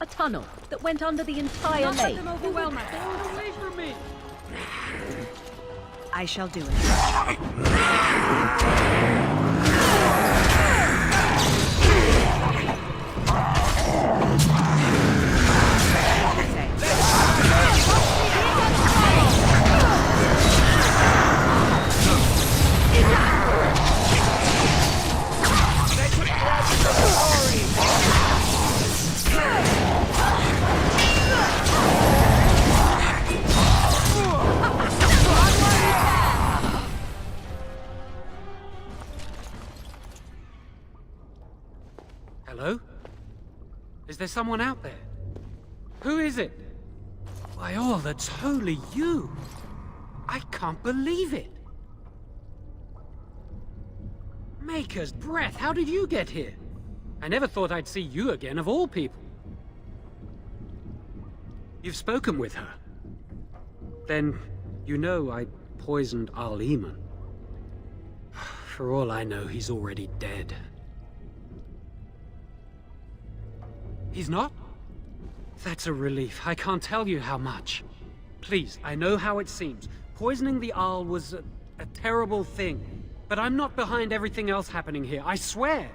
A tunnel that went under the entire lake. Them overwhelm us. Get away from me! I shall do it. Hello? Is there someone out there? Who is it? By all that's holy, you! I can't believe it! Maker's breath, how did you get here? I never thought I'd see you again, of all people. You've spoken with her. Then, you know I poisoned Al-Eamon. For all I know, he's already dead. He's not? That's a relief. I can't tell you how much. Please, I know how it seems. Poisoning the Arl was a terrible thing. But I'm not behind everything else happening here, I swear!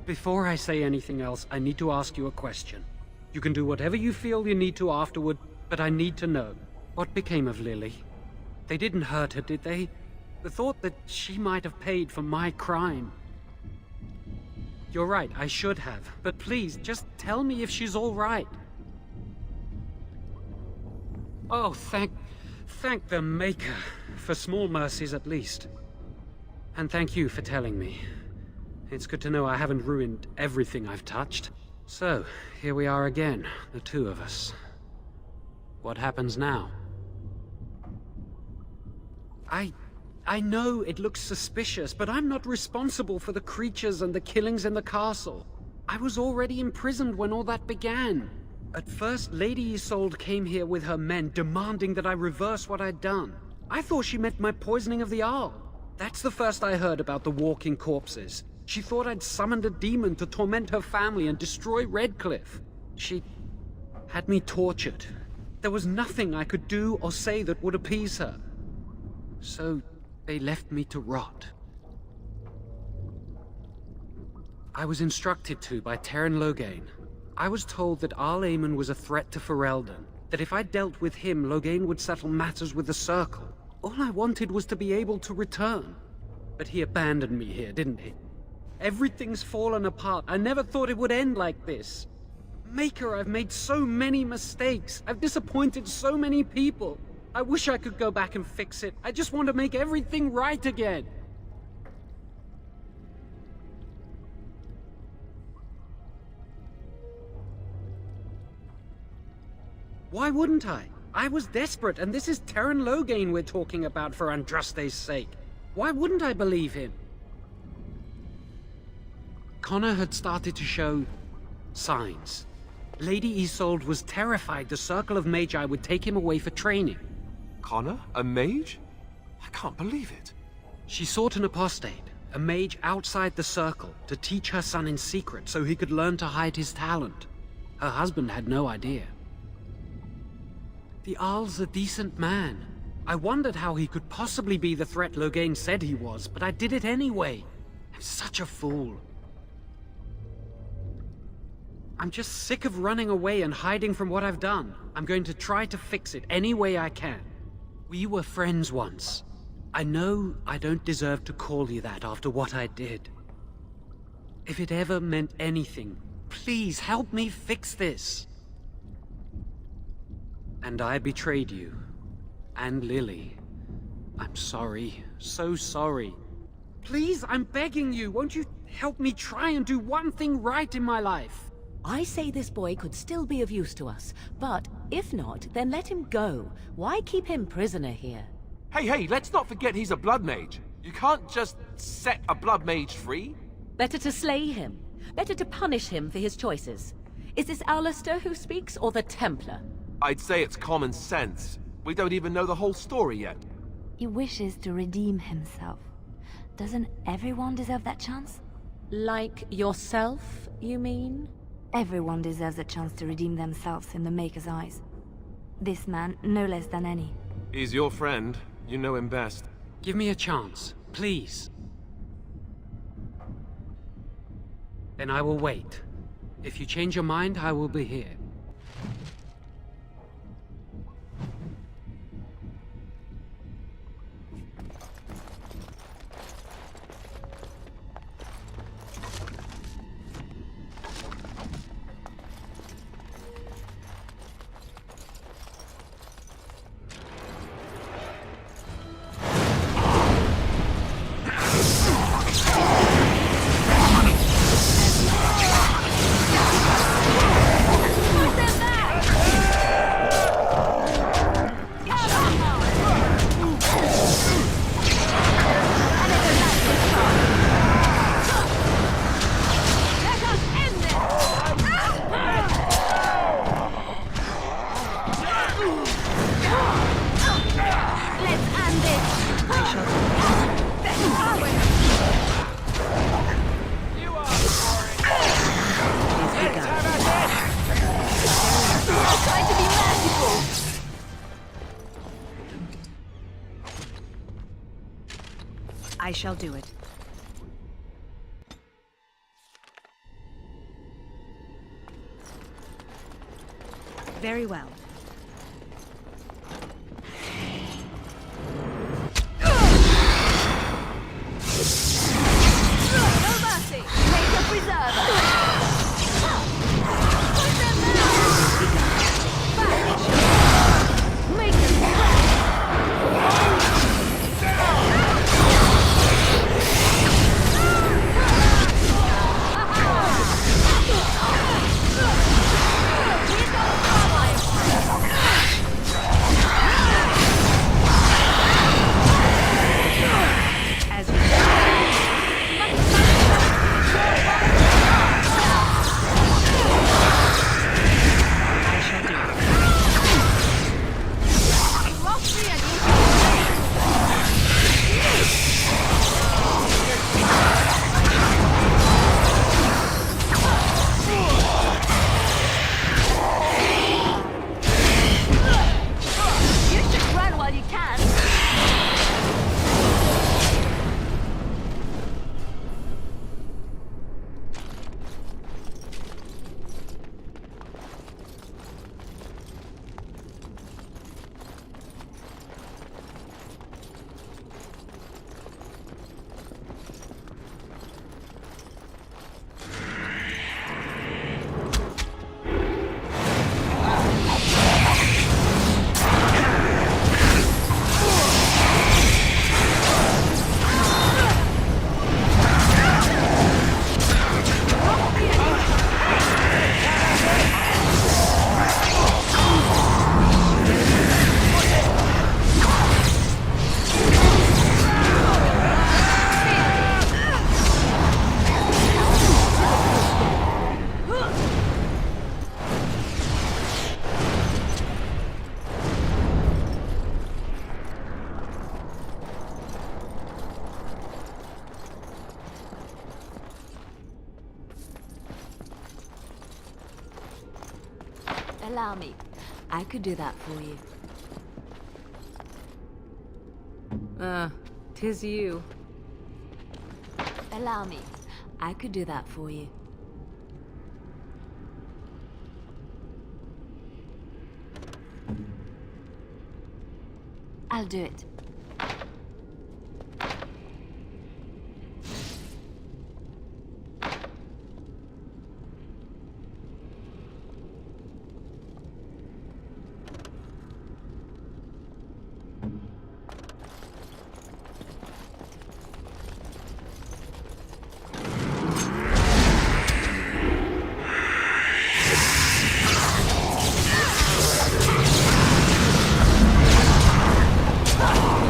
Before I say anything else, I need to ask you a question. You can do whatever you feel you need to afterward, but I need to know. What became of Lily? They didn't hurt her, did they? The thought that she might have paid for my crime. You're right, I should have. But please, just tell me if she's all right. Oh, thank the Maker. For small mercies, at least. And thank you for telling me. It's good to know I haven't ruined everything I've touched. So, here we are again, the two of us. What happens now? I know it looks suspicious, but I'm not responsible for the creatures and the killings in the castle. I was already imprisoned when all that began. At first, Lady Isolde came here with her men, demanding that I reverse what I'd done. I thought she meant my poisoning of the Arl. That's the first I heard about the walking corpses. She thought I'd summoned a demon to torment her family and destroy Redcliffe. She had me tortured. There was nothing I could do or say that would appease her. So they left me to rot. I was instructed to by Teyrn Loghain. I was told that Al-Eamon was a threat to Ferelden, that if I dealt with him, Loghain would settle matters with the Circle. All I wanted was to be able to return. But he abandoned me here, didn't he? Everything's fallen apart. I never thought it would end like this. Maker, I've made so many mistakes. I've disappointed so many people. I wish I could go back and fix it. I just want to make everything right again. Why wouldn't I? I was desperate, and this is Teyrn Loghain we're talking about for Andraste's sake. Why wouldn't I believe him? Connor had started to show signs. Lady Isolde was terrified the Circle of Magi would take him away for training. Connor? A mage? I can't believe it. She sought an apostate, a mage outside the Circle, to teach her son in secret so he could learn to hide his talent. Her husband had no idea. The Arl's a decent man. I wondered how he could possibly be the threat Loghain said he was, but I did it anyway. I'm such a fool. I'm just sick of running away and hiding from what I've done. I'm going to try to fix it any way I can. We were friends once. I know I don't deserve to call you that after what I did. If it ever meant anything, please help me fix this. And I betrayed you. And Lily. I'm sorry. So sorry. Please, I'm begging you, won't you help me try and do one thing right in my life? I say this boy could still be of use to us, but if not, then let him go. Why keep him prisoner here? Hey, let's not forget he's a blood mage. You can't just set a blood mage free. Better to slay him. Better to punish him for his choices. Is this Alistair who speaks, or the Templar? I'd say it's common sense. We don't even know the whole story yet. He wishes to redeem himself. Doesn't everyone deserve that chance? Like yourself, you mean? Everyone deserves a chance to redeem themselves in the Maker's eyes. This man, no less than any. He's your friend. You know him best. Give me a chance, please. Then I will wait. If you change your mind, I will be here. I shall do it. Very well. No mercy! Make a preserver! Put them down! Back! Make them crack! Allow me. I could do that for you. 'Tis you. Allow me. I could do that for you. I'll do it. Ah!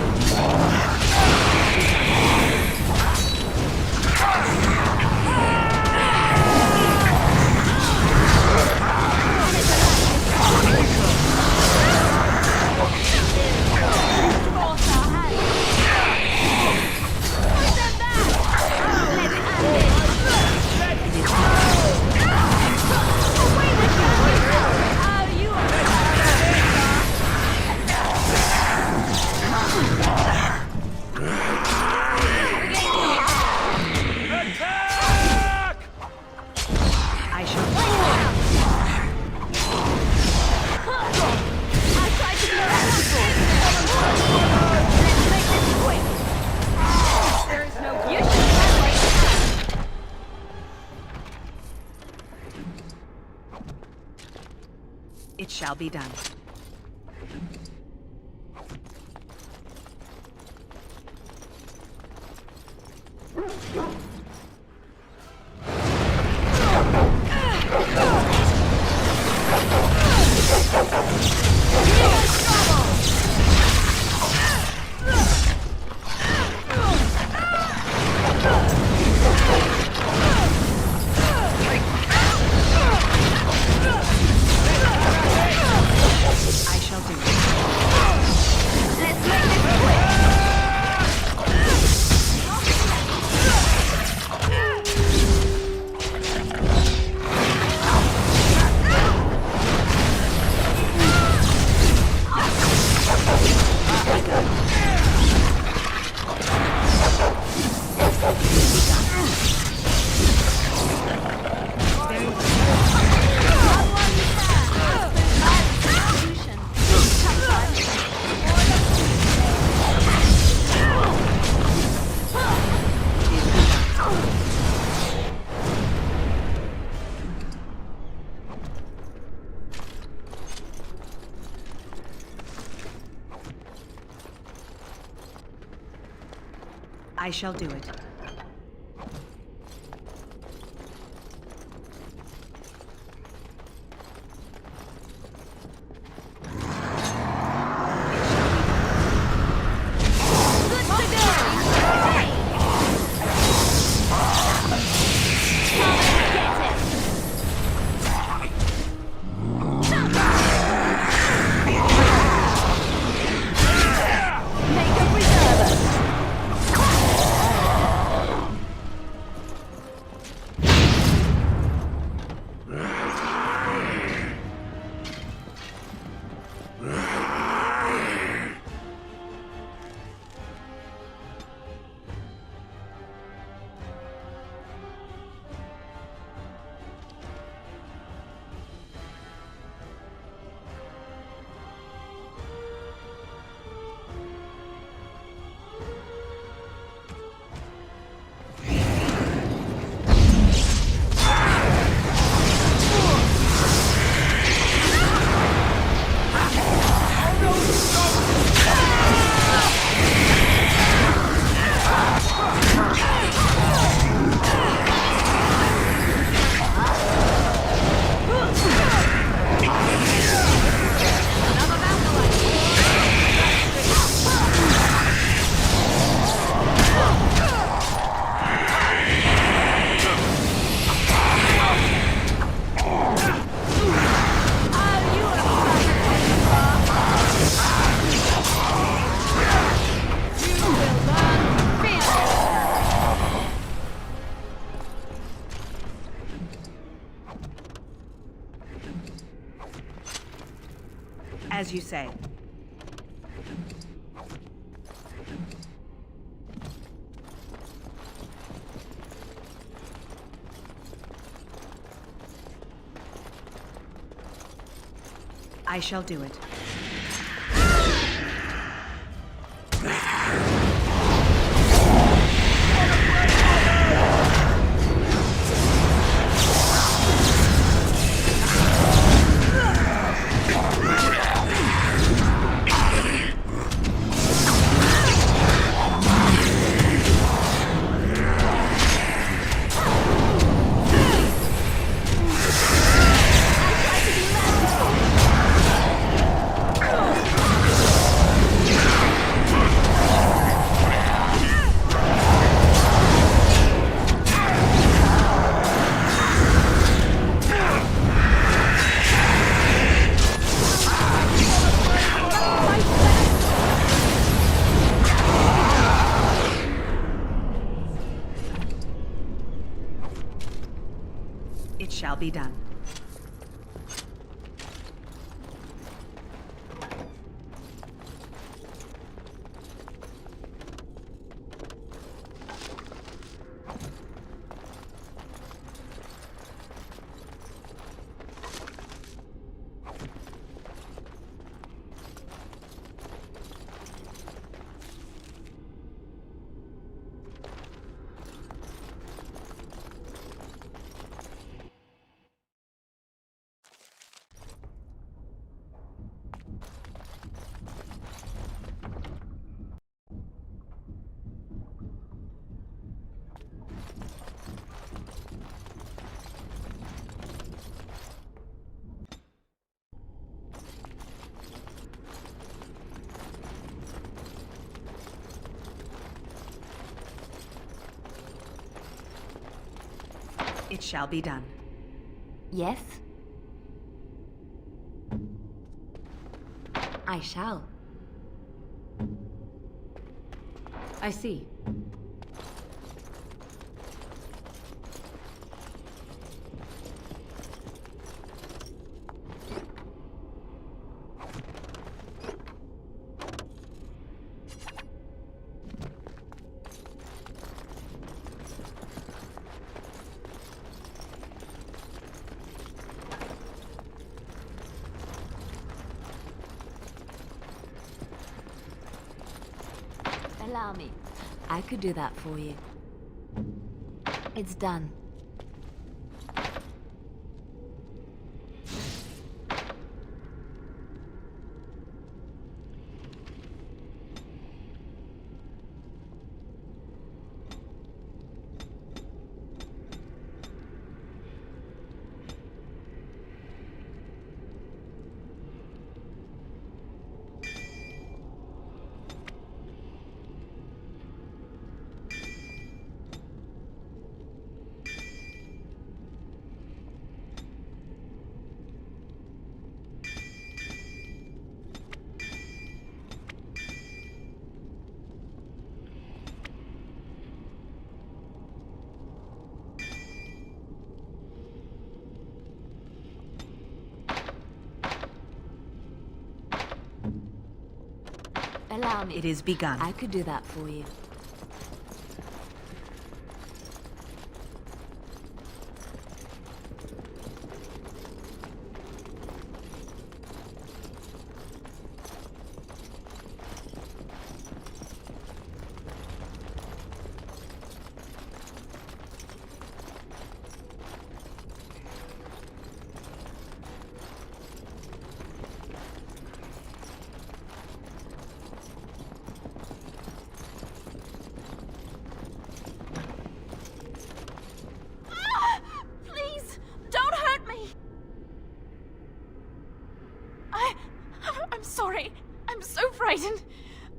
shall be done. I shall do it. Let's make this quick! I shall do it. Good to go! Hey! Get it! Make a preserver! As you say. I shall do it. It shall be done. It shall be done. Yes? I shall. I see. Allow me. I could do that for you. It's done. Allow me. It is begun. I could do that for you. Please, don't hurt me! I'm sorry. I'm so frightened.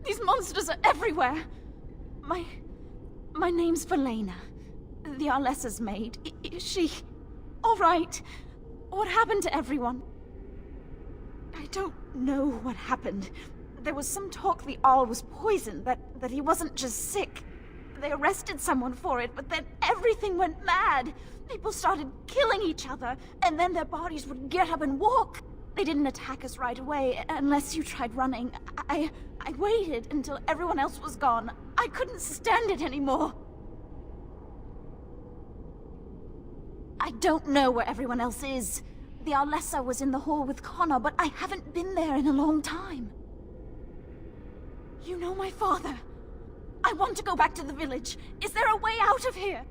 These monsters are everywhere. My name's Leliana. The Arlessa's maid. Is she... all right? What happened to everyone? I don't know what happened. There was some talk the Arl was poisoned, that he wasn't just sick. They arrested someone for it, but then everything went mad. People started killing each other, and then their bodies would get up and walk. They didn't attack us right away, unless you tried running. I waited until everyone else was gone. I couldn't stand it anymore. I don't know where everyone else is. The Arlessa was in the hall with Connor, but I haven't been there in a long time. You know my father. I want to go back to the village. Is there a way out of here?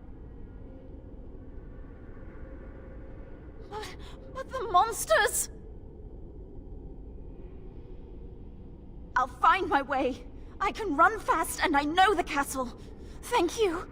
But the monsters! I'll find my way. I can run fast and I know the castle. Thank you.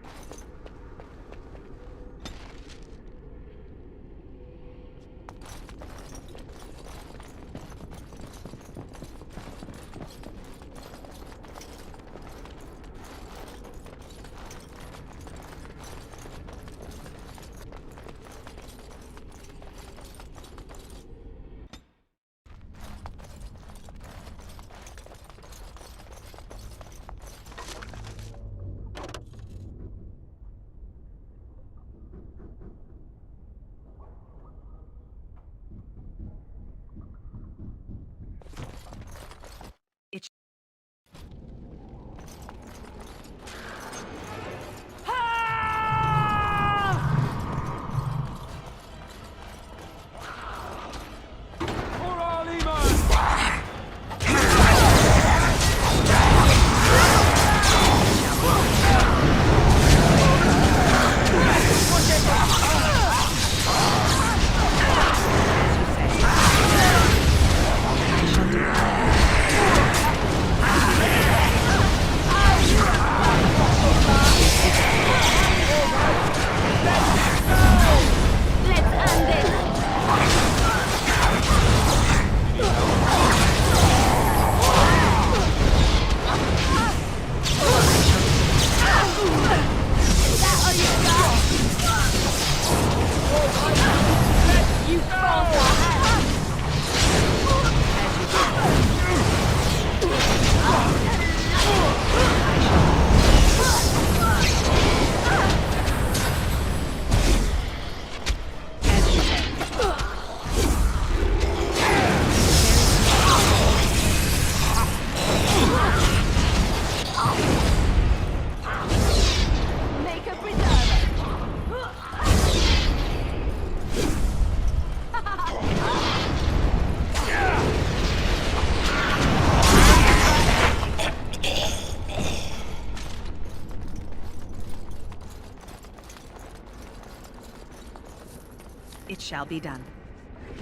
shall be done.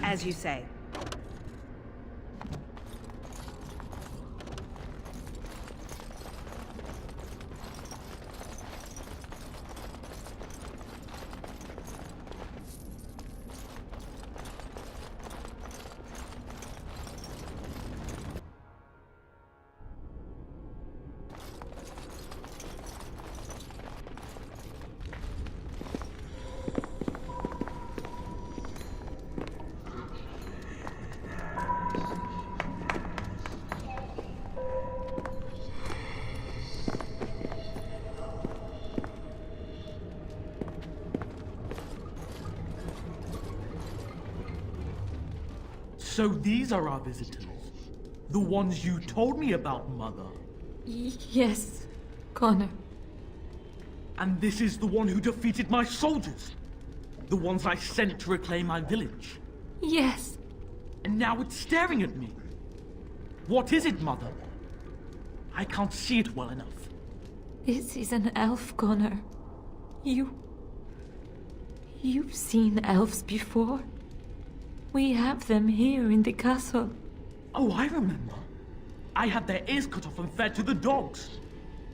As you say. So these are our visitors? The ones you told me about, Mother? Yes, Connor. And this is the one who defeated my soldiers? The ones I sent to reclaim my village? Yes. And now it's staring at me. What is it, Mother? I can't see it well enough. This is an elf, Connor. You've seen elves before? We have them here in the castle. Oh, I remember. I had their ears cut off and fed to the dogs.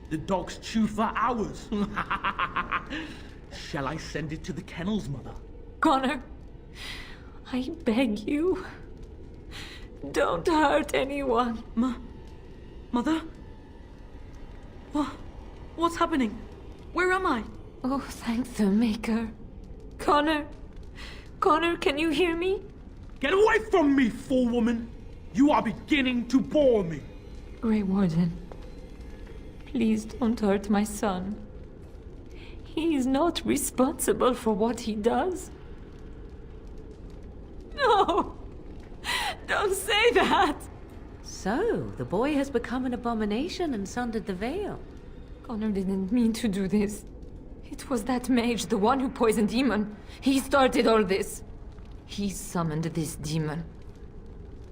The dogs chew for hours. Shall I send it to the kennels, Mother? Connor, I beg you. Don't hurt anyone. Mother? What's happening? Where am I? Oh, thank the Maker. Connor, can you hear me? Get away from me, fool woman! You are beginning to bore me. Grey Warden, please don't hurt my son. He is not responsible for what he does. No! Don't say that! So, the boy has become an abomination and sundered the veil. Connor didn't mean to do this. It was that mage, the one who poisoned Demon. He started all this. He summoned this demon.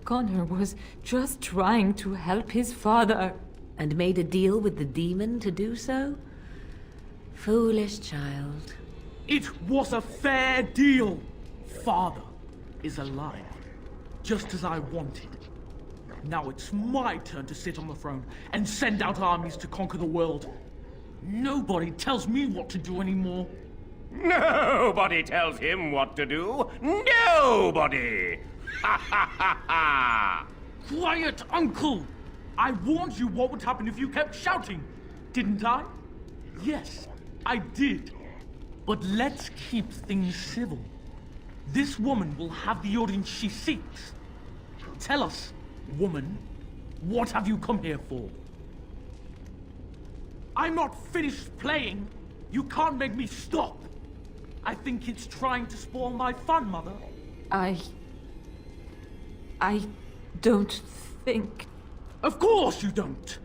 Connor was just trying to help his father. And made a deal with the demon to do so? Foolish child. It was a fair deal. Father is alive, just as I wanted. Now it's my turn to sit on the throne and send out armies to conquer the world. Nobody tells me what to do anymore. Nobody tells him what to do. Nobody! Ha ha ha ha! Quiet, Uncle! I warned you what would happen if you kept shouting, didn't I? Yes, I did. But let's keep things civil. This woman will have the audience she seeks. Tell us, woman, what have you come here for? I'm not finished playing. You can't make me stop. I think it's trying to spoil my fun, Mother. I don't think... Of course you don't!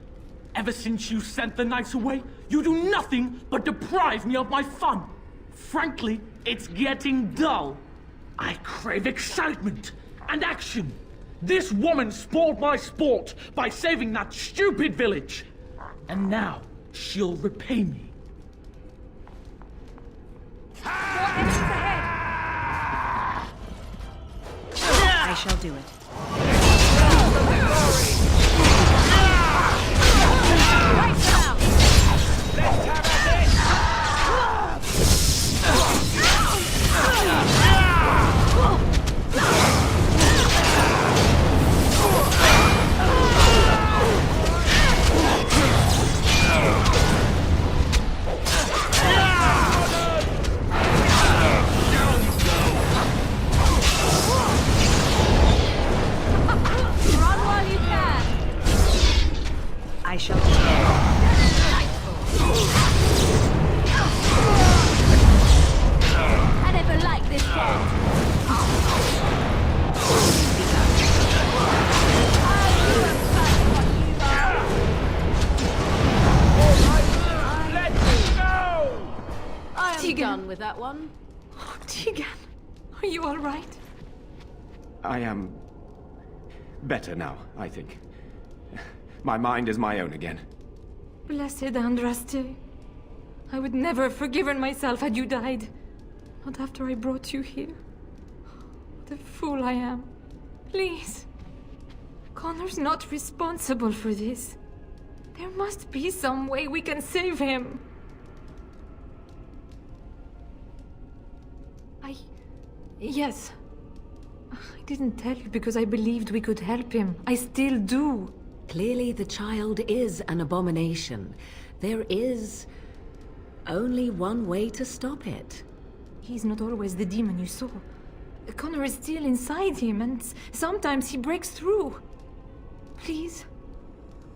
Ever since you sent the knights away, you do nothing but deprive me of my fun. Frankly, it's getting dull. I crave excitement and action. This woman spoiled my sport by saving that stupid village. And now, she'll repay me. I shall do it. I shall. I never liked this game. I'm done with that one. Oh, Tegan, are you all right? I am better now, I think. My mind is my own again. Blessed Andraste. I would never have forgiven myself had you died. Not after I brought you here. What a fool I am. Please. Connor's not responsible for this. There must be some way we can save him. Yes. I didn't tell you because I believed we could help him. I still do. Clearly the child is an abomination. There is only one way to stop it. He's not always the demon you saw. Connor is still inside him, and sometimes he breaks through. Please.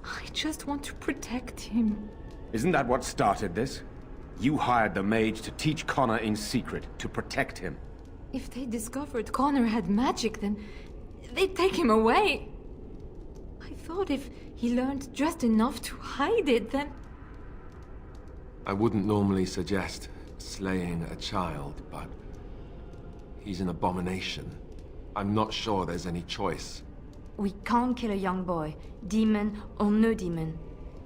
I just want to protect him. Isn't that what started this? You hired the mage to teach Connor in secret, to protect him. If they discovered Connor had magic, then they'd take him away. I thought if he learned just enough to hide it, then... I wouldn't normally suggest slaying a child, but he's an abomination. I'm not sure there's any choice. We can't kill a young boy, demon or no demon.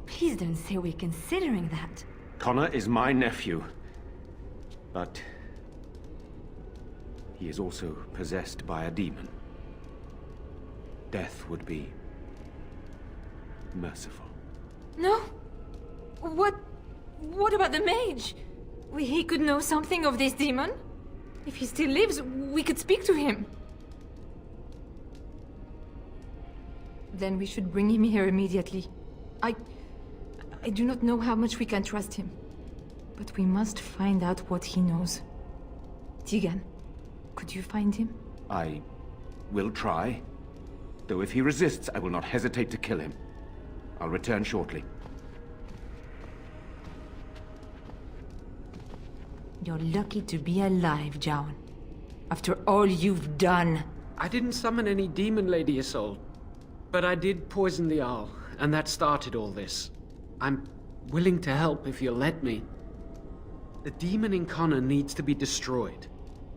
Please don't say we're considering that. Connor is my nephew, but he is also possessed by a demon. Death would be merciful. No? What about the mage? He could know something of this demon. If he still lives, we could speak to him. Then we should bring him here immediately. I do not know how much we can trust him. But we must find out what he knows. Tegan, could you find him? I will try. Though if he resists, I will not hesitate to kill him. I'll return shortly. You're lucky to be alive, Jowan. After all you've done. I didn't summon any demon, Lady Isolde. But I did poison the Arl, and that started all this. I'm willing to help if you'll let me. The demon in Connor needs to be destroyed.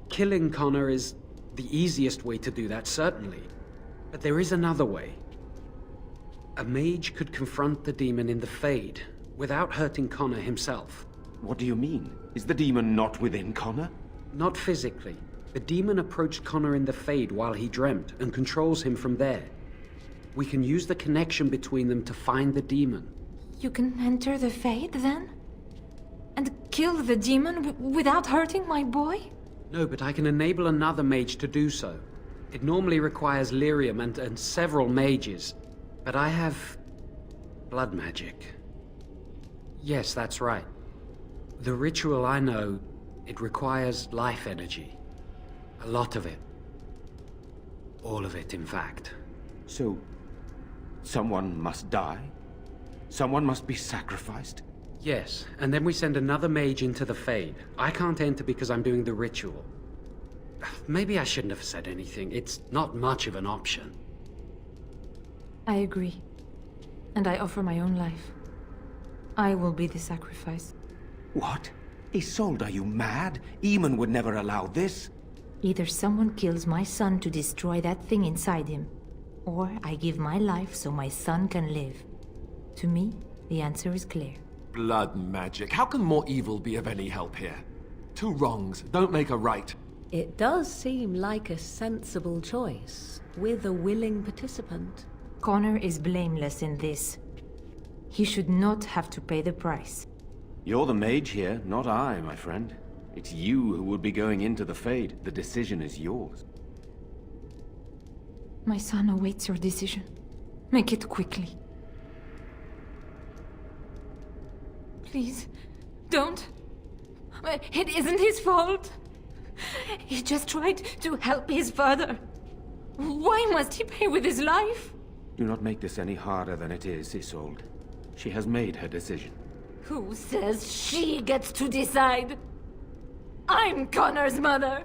Killing Connor is the easiest way to do that, certainly. But there is another way. A mage could confront the demon in the Fade, without hurting Connor himself. What do you mean? Is the demon not within Connor? Not physically. The demon approached Connor in the Fade while he dreamt, and controls him from there. We can use the connection between them to find the demon. You can enter the Fade, then? And kill the demon without hurting my boy? No, but I can enable another mage to do so. It normally requires lyrium and several mages. But I have... blood magic. Yes, that's right. The ritual I know, it requires life energy. A lot of it. All of it, in fact. So, someone must die? Someone must be sacrificed? Yes, and then we send another mage into the Fade. I can't enter because I'm doing the ritual. Maybe I shouldn't have said anything. It's not much of an option. I agree. And I offer my own life. I will be the sacrifice. What? Isolde, are you mad? Eamon would never allow this. Either someone kills my son to destroy that thing inside him, or I give my life so my son can live. To me, the answer is clear. Blood magic. How can more evil be of any help here? Two wrongs don't make a right. It does seem like a sensible choice, with a willing participant. Connor is blameless in this. He should not have to pay the price. You're the mage here, not I, my friend. It's you who would be going into the Fade. The decision is yours. My son awaits your decision. Make it quickly. Please, don't. It isn't his fault. He just tried to help his father. Why must he pay with his life? Do not make this any harder than it is, Isolde. She has made her decision. Who says she gets to decide? I'm Connor's mother.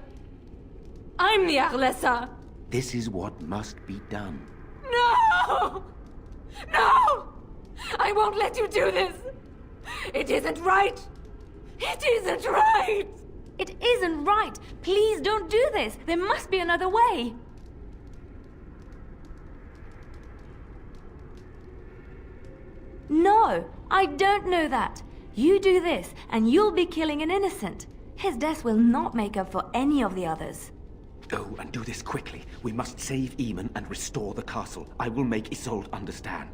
I'm the Arlessa. This is what must be done. No! No! I won't let you do this! It isn't right! It isn't right! It isn't right! Please don't do this! There must be another way! No! I don't know that! You do this, and you'll be killing an innocent. His death will not make up for any of the others. Go and do this quickly. We must save Eamon and restore the castle. I will make Isolde understand.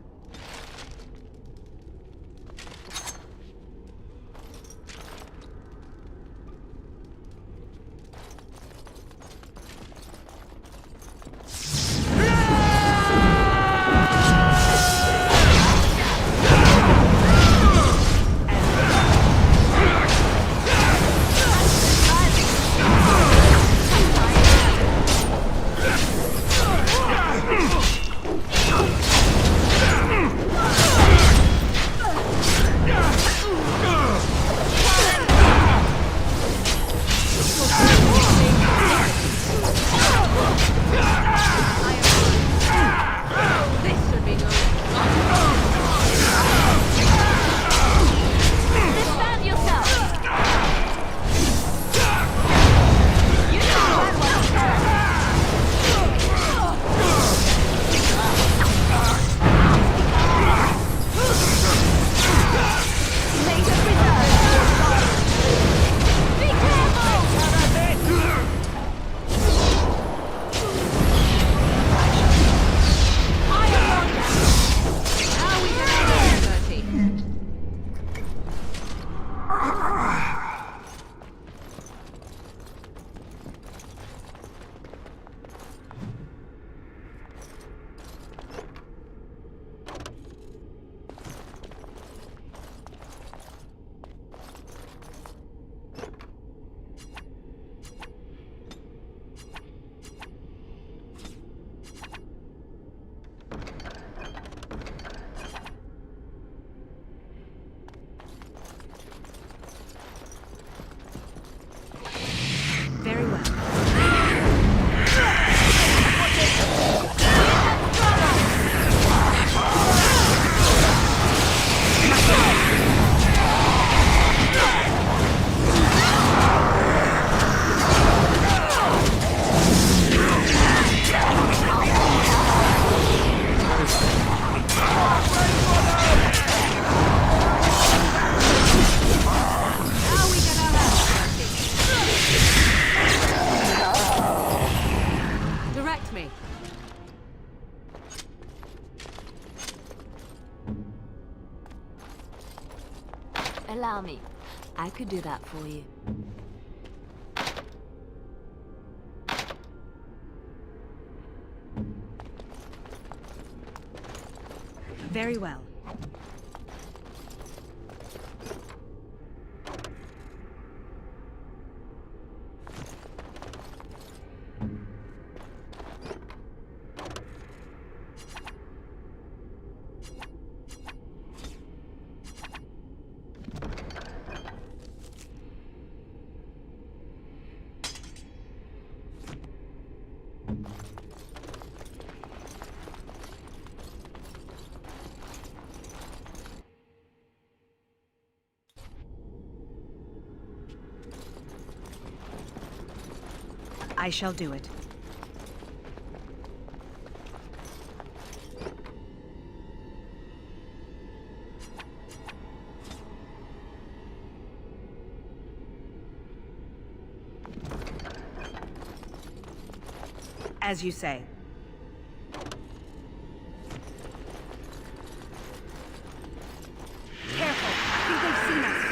Allow me. I could do that for you. Very well. I shall do it. As you say. Careful! I think they've seen us.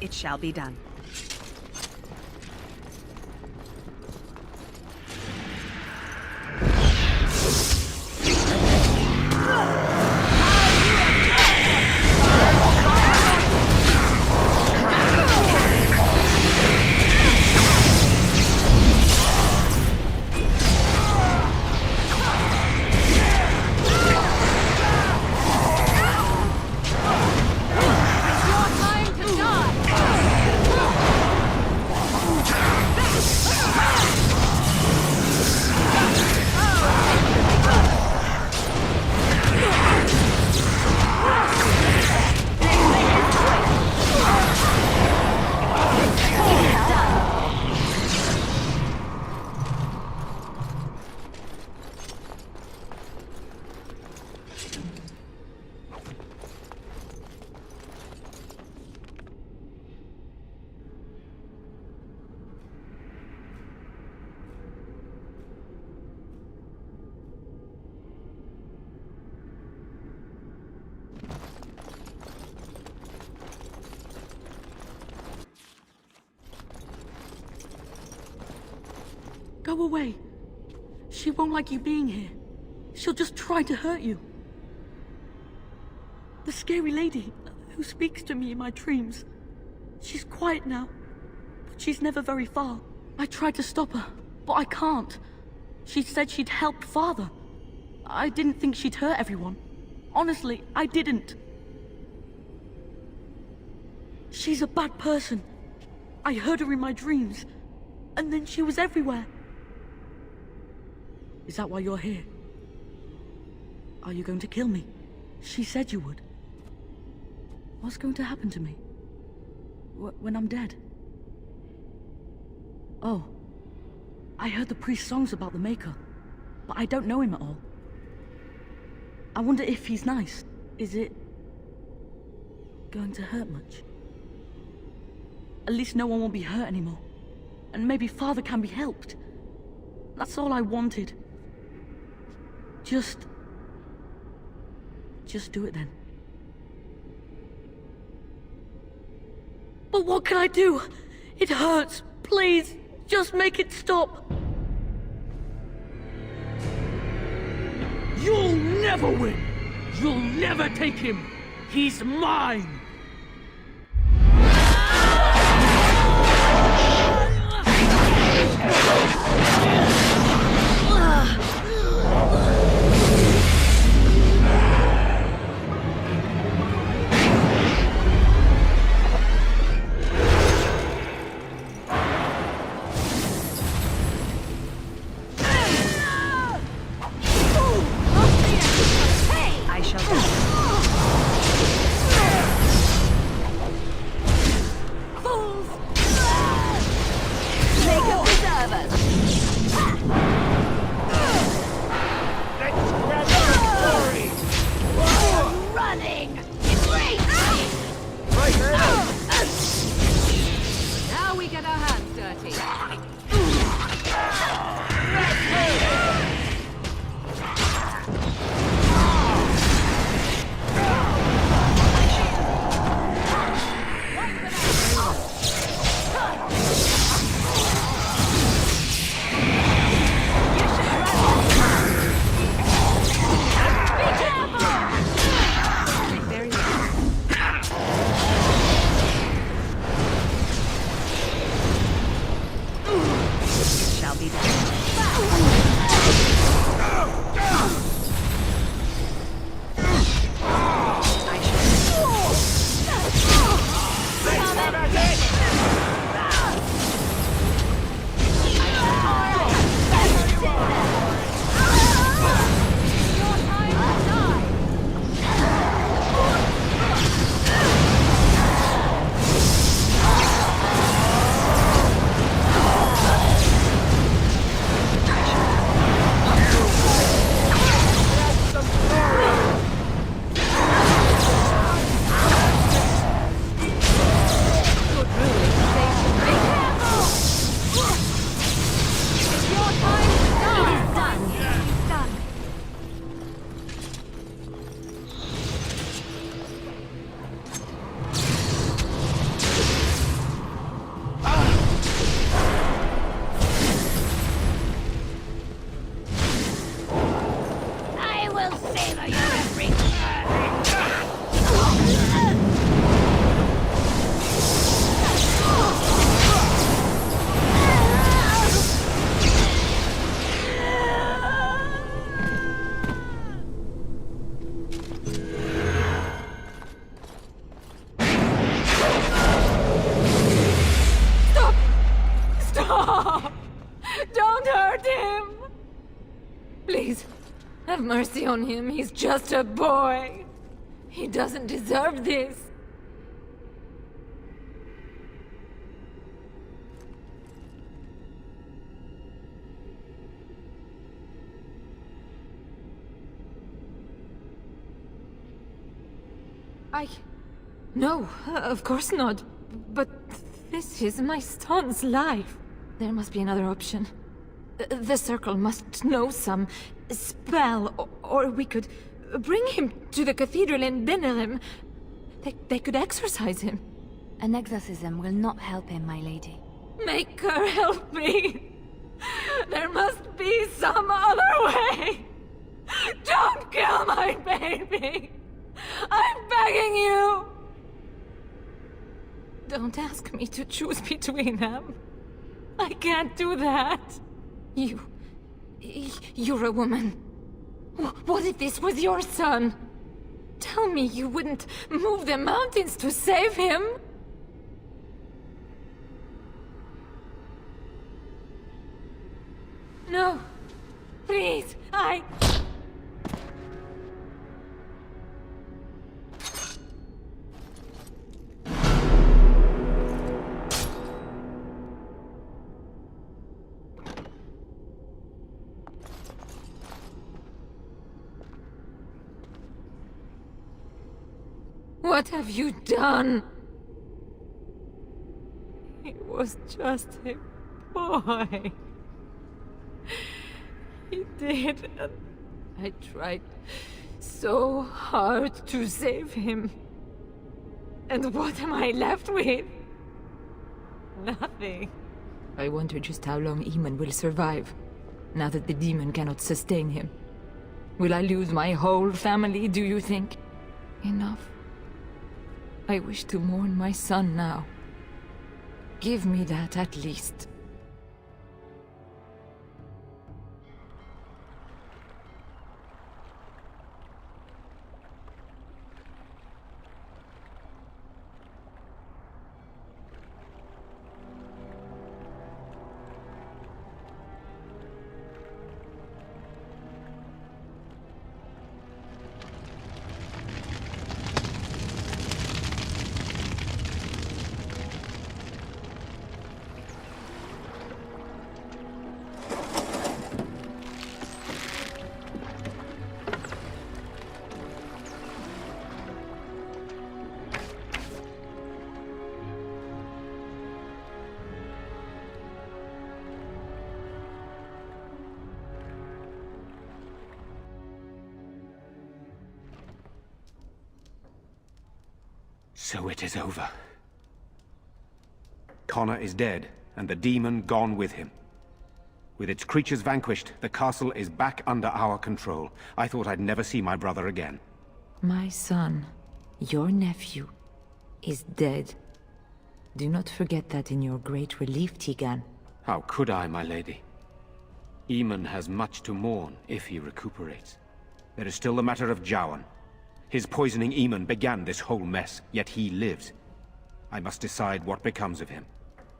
It shall be done. Go away. She won't like you being here. She'll just try to hurt you. The scary lady who speaks to me in my dreams. She's quiet now, but she's never very far. I tried to stop her, but I can't. She said she'd help Father. I didn't think she'd hurt everyone. Honestly, I didn't. She's a bad person. I heard her in my dreams, and then she was everywhere. Is that why you're here? Are you going to kill me? She said you would. What's going to happen to me? When I'm dead? Oh. I heard the priest's songs about the Maker, but I don't know him at all. I wonder if he's nice. Is it going to hurt much? At least no one will be hurt anymore. And maybe Father can be helped. That's all I wanted. Just do it then. But what can I do? It hurts. Please, just make it stop. You'll never win. You'll never take him. He's mine. Have mercy on him. He's just a boy. He doesn't deserve this. No, of course not. But this is my son's life. There must be another option. The Circle must know some spell, or we could bring him to the cathedral in Benerim. They could exorcise him. An exorcism will not help him, my lady. Make her help me. There must be some other way! Don't kill my baby! I'm begging you! Don't ask me to choose between them. I can't do that. You're a woman. What if this was your son? Tell me you wouldn't move the mountains to save him? No. Please, What have you done? He was just a boy. He did, and I tried so hard to save him. And what am I left with? Nothing. I wonder just how long Eamon will survive, now that the demon cannot sustain him. Will I lose my whole family, do you think? Enough. I wish to mourn my son now. Give me that at least. So it is over. Connor is dead, and the demon gone with him. With its creatures vanquished, the castle is back under our control. I thought I'd never see my brother again. My son, your nephew, is dead. Do not forget that in your great relief, Tigan. How could I, my lady? Eamon has much to mourn if he recuperates. There is still the matter of Jowan. His poisoning Eamon began this whole mess, yet he lives. I must decide what becomes of him.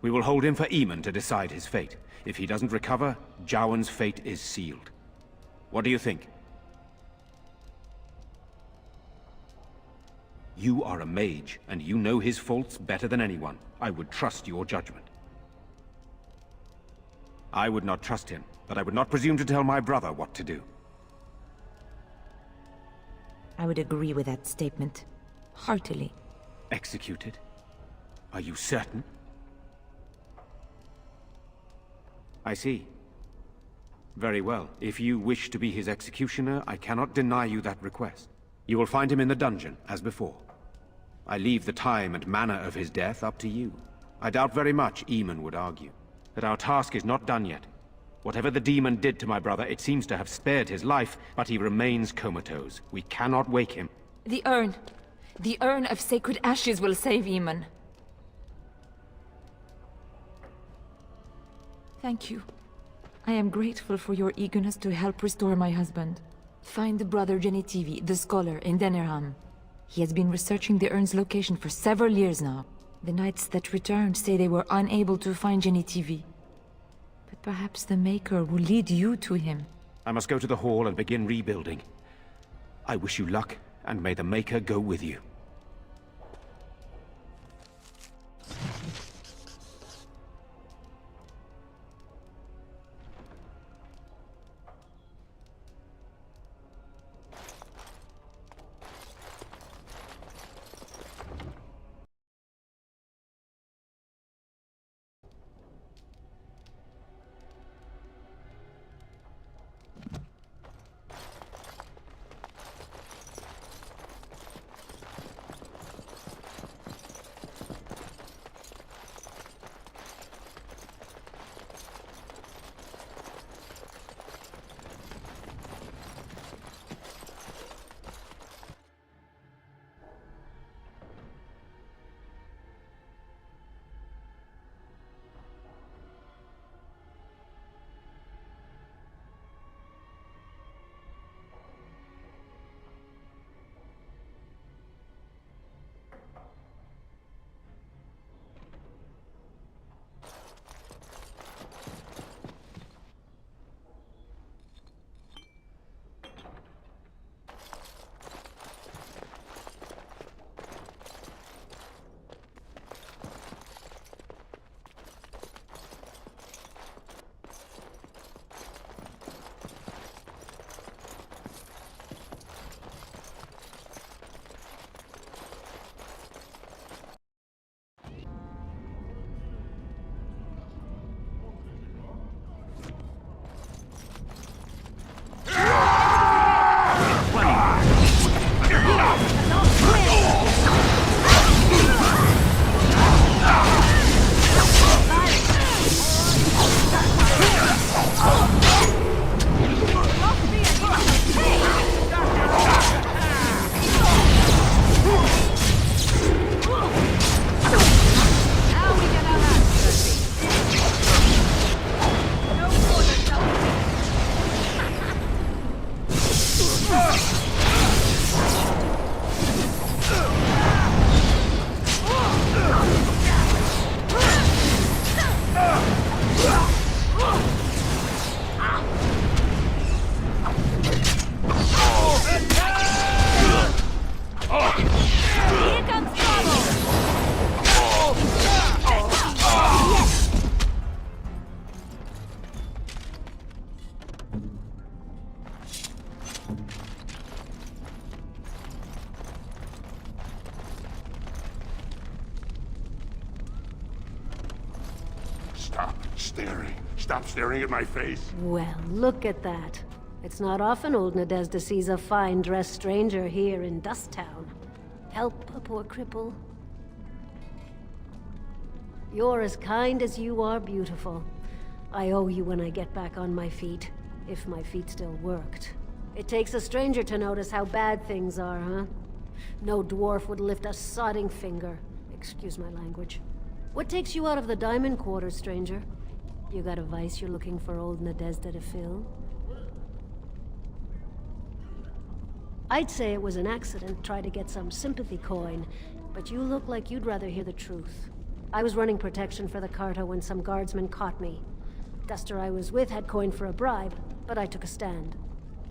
We will hold him for Eamon to decide his fate. If he doesn't recover, Jowan's fate is sealed. What do you think? You are a mage, and you know his faults better than anyone. I would trust your judgment. I would not trust him, but I would not presume to tell my brother what to do. I would agree with that statement. Heartily. Executed? Are you certain? I see. Very well. If you wish to be his executioner, I cannot deny you that request. You will find him in the dungeon, as before. I leave the time and manner of his death up to you. I doubt very much Eamon would argue. But our task is not done yet. Whatever the demon did to my brother, it seems to have spared his life, but he remains comatose. We cannot wake him. The urn. The urn of sacred ashes will save Eamon. Thank you. I am grateful for your eagerness to help restore my husband. Find Brother Genitivi, the scholar, in Denerham. He has been researching the urn's location for several years now. The knights that returned say they were unable to find Genitivi. But perhaps the Maker will lead you to him. I must go to the hall and begin rebuilding. I wish you luck, and may the Maker go with you. Stop staring. Stop staring at my face. Well, look at that. It's not often old Nadezhda sees a fine-dressed stranger here in Dust Town. Help a poor cripple. You're as kind as you are beautiful. I owe you when I get back on my feet. If my feet still worked. It takes a stranger to notice how bad things are, huh? No dwarf would lift a sodding finger. Excuse my language. What takes you out of the Diamond Quarters, stranger? You got a vice you're looking for old Nadezhda to fill? I'd say it was an accident, try to get some sympathy coin, but you look like you'd rather hear the truth. I was running protection for the Carta when some guardsmen caught me. Duster I was with had coin for a bribe, but I took a stand.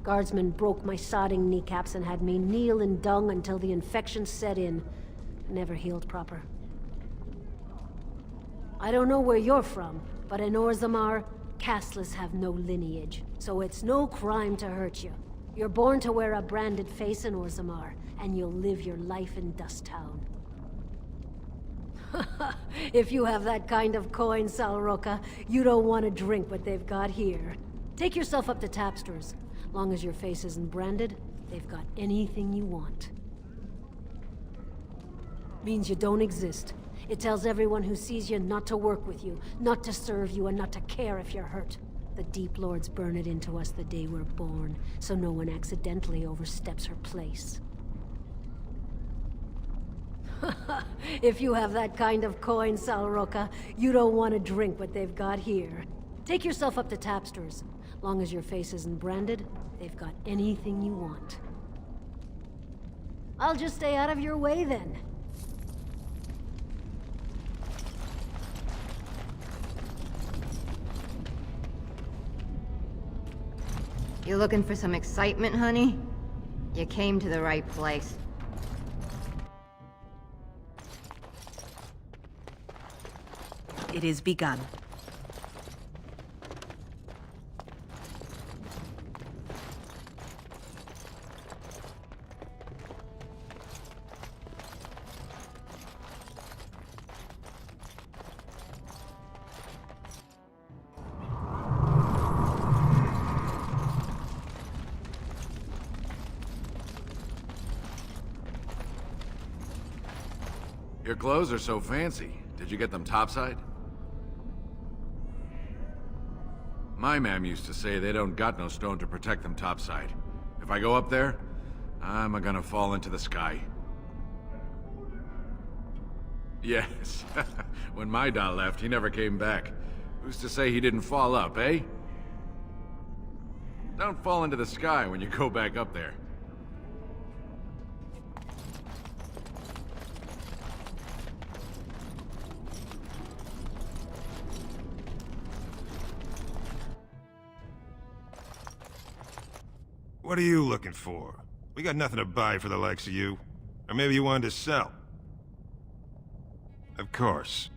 Guardsmen broke my sodding kneecaps and had me kneel in dung until the infection set in. Never healed proper. I don't know where you're from, but in Orzammar, casteless have no lineage, so it's no crime to hurt you. You're born to wear a branded face in Orzammar, and you'll live your life in Dust Town. If you have that kind of coin, Salroka, you don't want to drink what they've got here. Take yourself up to Tapster's. Long as your face isn't branded, they've got anything you want. Means you don't exist. It tells everyone who sees you not to work with you, not to serve you, and not to care if you're hurt. The Deep Lords burn it into us the day we're born, so no one accidentally oversteps her place. If you have that kind of coin, Salroka, you don't want to drink what they've got here. Take yourself up to Tapster's. Long as your face isn't branded, they've got anything you want. I'll just stay out of your way then. You looking for some excitement, honey? You came to the right place. It is begun. Your clothes are so fancy. Did you get them topside? My mam used to say they don't got no stone to protect them topside. If I go up there, I'm gonna fall into the sky. Yes. When my da left, he never came back. Who's to say he didn't fall up, eh? Don't fall into the sky when you go back up there. What are you looking for? We got nothing to buy for the likes of you. Or maybe you wanted to sell. Of course.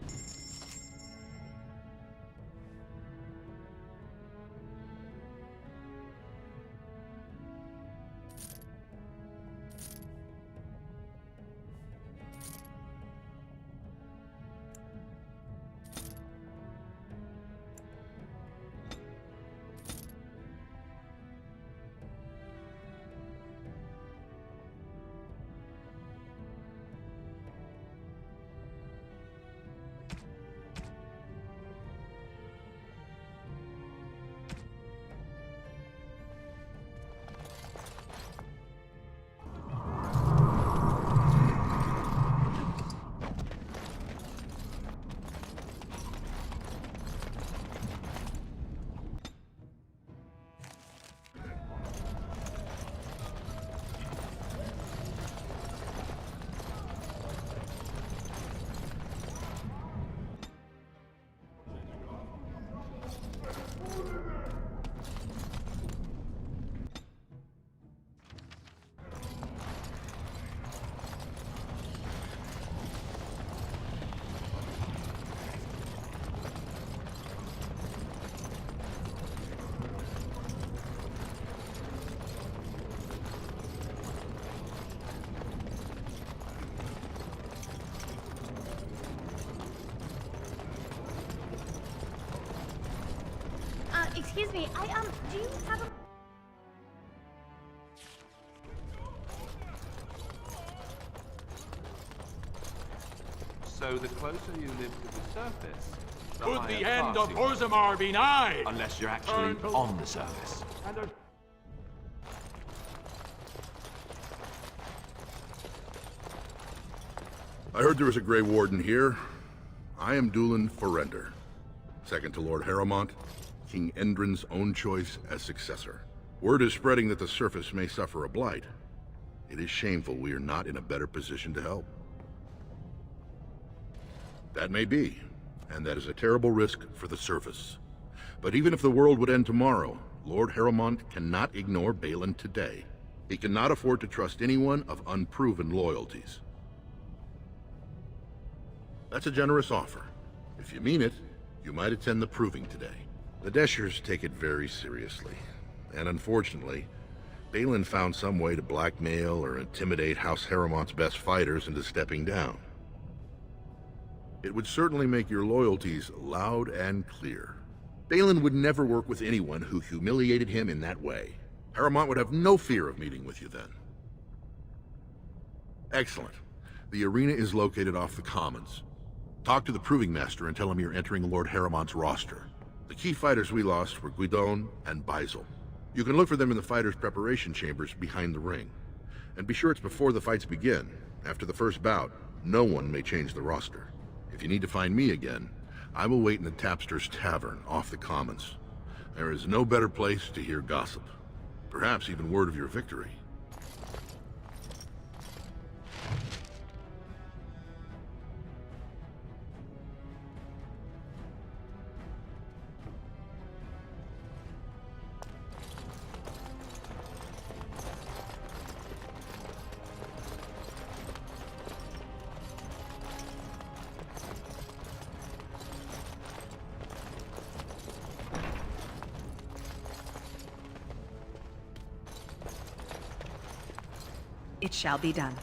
Excuse me, do you have a... So the closer you live to the surface, Could higher the end class of you are. Orzammar be nigh? Unless you're actually on the surface. I heard there was a Grey Warden here. I am Dulin Forrender, second to Lord Harrowmont, King Endrin's own choice as successor. Word is spreading that the surface may suffer a blight. It is shameful we are not in a better position to help. That may be, and that is a terrible risk for the surface. But even if the world would end tomorrow, Lord Harrowmont cannot ignore Balin today. He cannot afford to trust anyone of unproven loyalties. That's a generous offer. If you mean it, you might attend the proving today. The Deshers take it very seriously, and unfortunately, Balin found some way to blackmail or intimidate House Harrowmont's best fighters into stepping down. It would certainly make your loyalties loud and clear. Balin would never work with anyone who humiliated him in that way. Harrowmont would have no fear of meeting with you then. Excellent. The arena is located off the Commons. Talk to the Proving Master and tell him you're entering Lord Harrowmont's roster. The key fighters we lost were Guidon and Baisel. You can look for them in the fighters' preparation chambers behind the ring. And be sure it's before the fights begin. After the first bout, no one may change the roster. If you need to find me again, I will wait in the Tapster's Tavern off the Commons. There is no better place to hear gossip. Perhaps even word of your victory. It shall be done.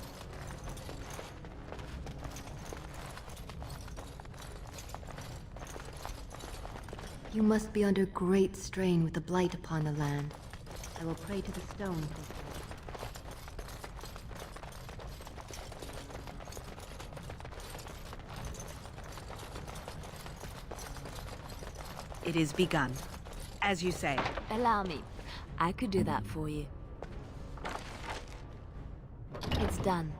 You must be under great strain with the blight upon the land. I will pray to the stone. It is begun. As you say. Allow me. I could do that for you. It's done.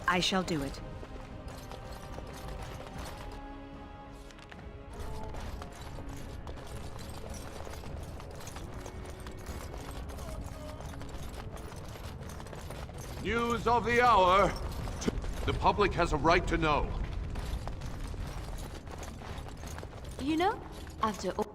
I shall do it. News of the hour. The public has a right to know. You know, after all...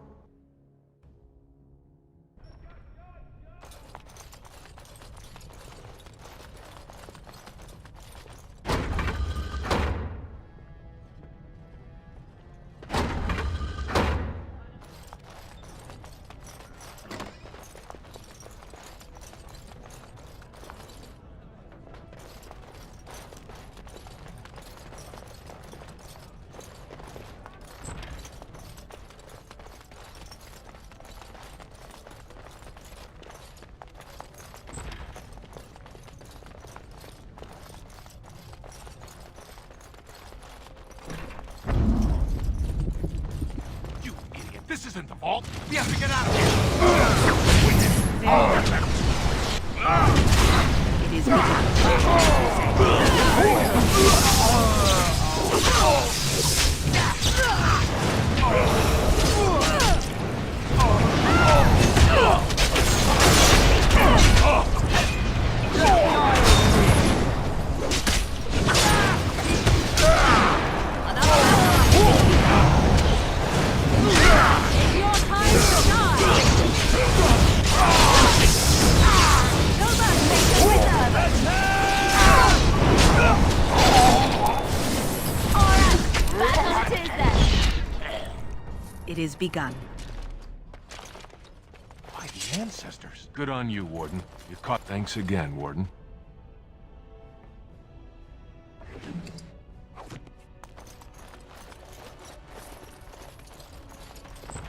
This isn't the vault. We have to get out of here. It is It is begun. By the ancestors. Good on you, Warden. You caught... Thanks again, Warden.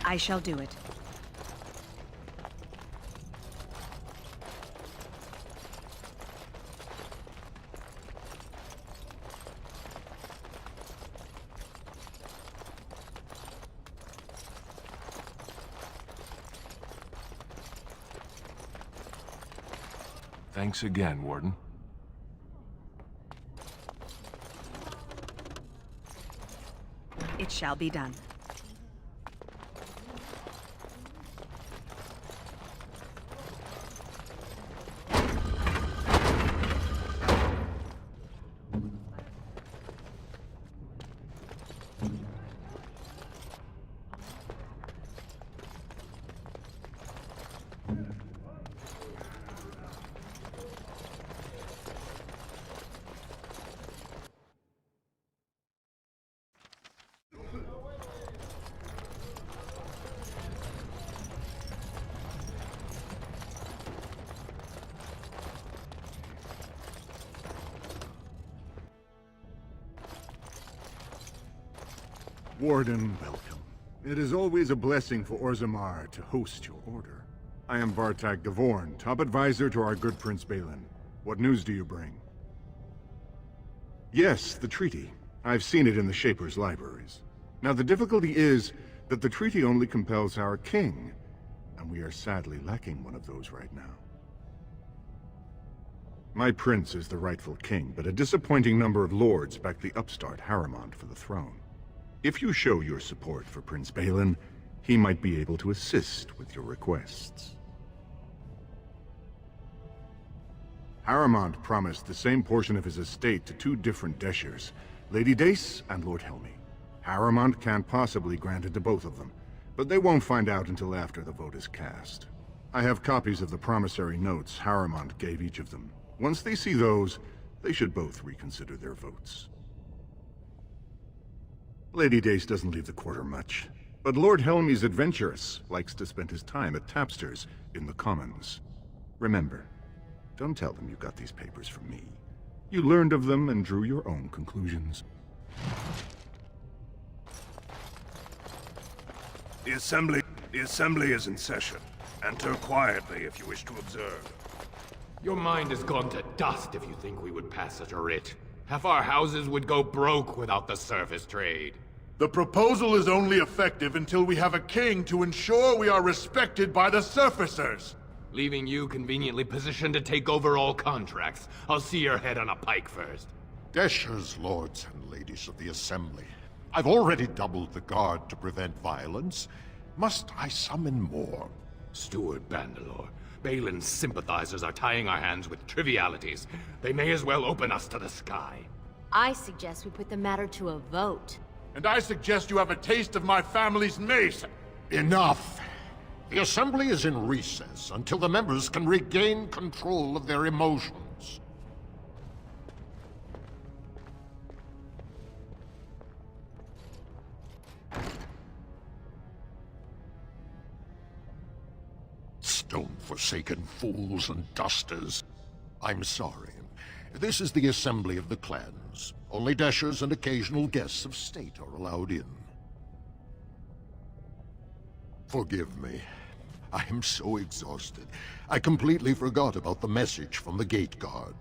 I shall do it. Thanks again, Warden. It shall be done. Warden, welcome. It is always a blessing for Orzammar to host your order. I am Vartak Gavorn, top advisor to our good Prince Balin. What news do you bring? Yes, the treaty. I've seen it in the Shaper's libraries. Now the difficulty is that the treaty only compels our king, and we are sadly lacking one of those right now. My prince is the rightful king, but a disappointing number of lords back the upstart Harrimont for the throne. If you show your support for Prince Balin, he might be able to assist with your requests. Harrimont promised the same portion of his estate to two different Deshers, Lady Dace and Lord Helmy. Harrimont can't possibly grant it to both of them, but they won't find out until after the vote is cast. I have copies of the promissory notes Harrimont gave each of them. Once they see those, they should both reconsider their votes. Lady Dace doesn't leave the quarter much, but Lord Helmy's adventurous, likes to spend his time at tapsters in the Commons. Remember, don't tell them you got these papers from me. You learned of them and drew your own conclusions. The Assembly is in session. Enter quietly if you wish to observe. Your mind has gone to dust if you think we would pass such a writ. Half our houses would go broke without the surface trade. The proposal is only effective until we have a king to ensure we are respected by the surfacers. Leaving you conveniently positioned to take over all contracts. I'll see your head on a pike first. Deshers, lords and ladies of the Assembly. I've already doubled the guard to prevent violence. Must I summon more? Steward Bandalore, Balin's sympathizers are tying our hands with trivialities. They may as well open us to the sky. I suggest we put the matter to a vote. And I suggest you have a taste of my family's mace. Enough! The Assembly is in recess until the members can regain control of their emotions. Stone-forsaken fools and dusters. I'm sorry. This is the Assembly of the Clans. Only Deshers and occasional guests of state are allowed in. Forgive me. I am so exhausted. I completely forgot about the message from the Gate Guard.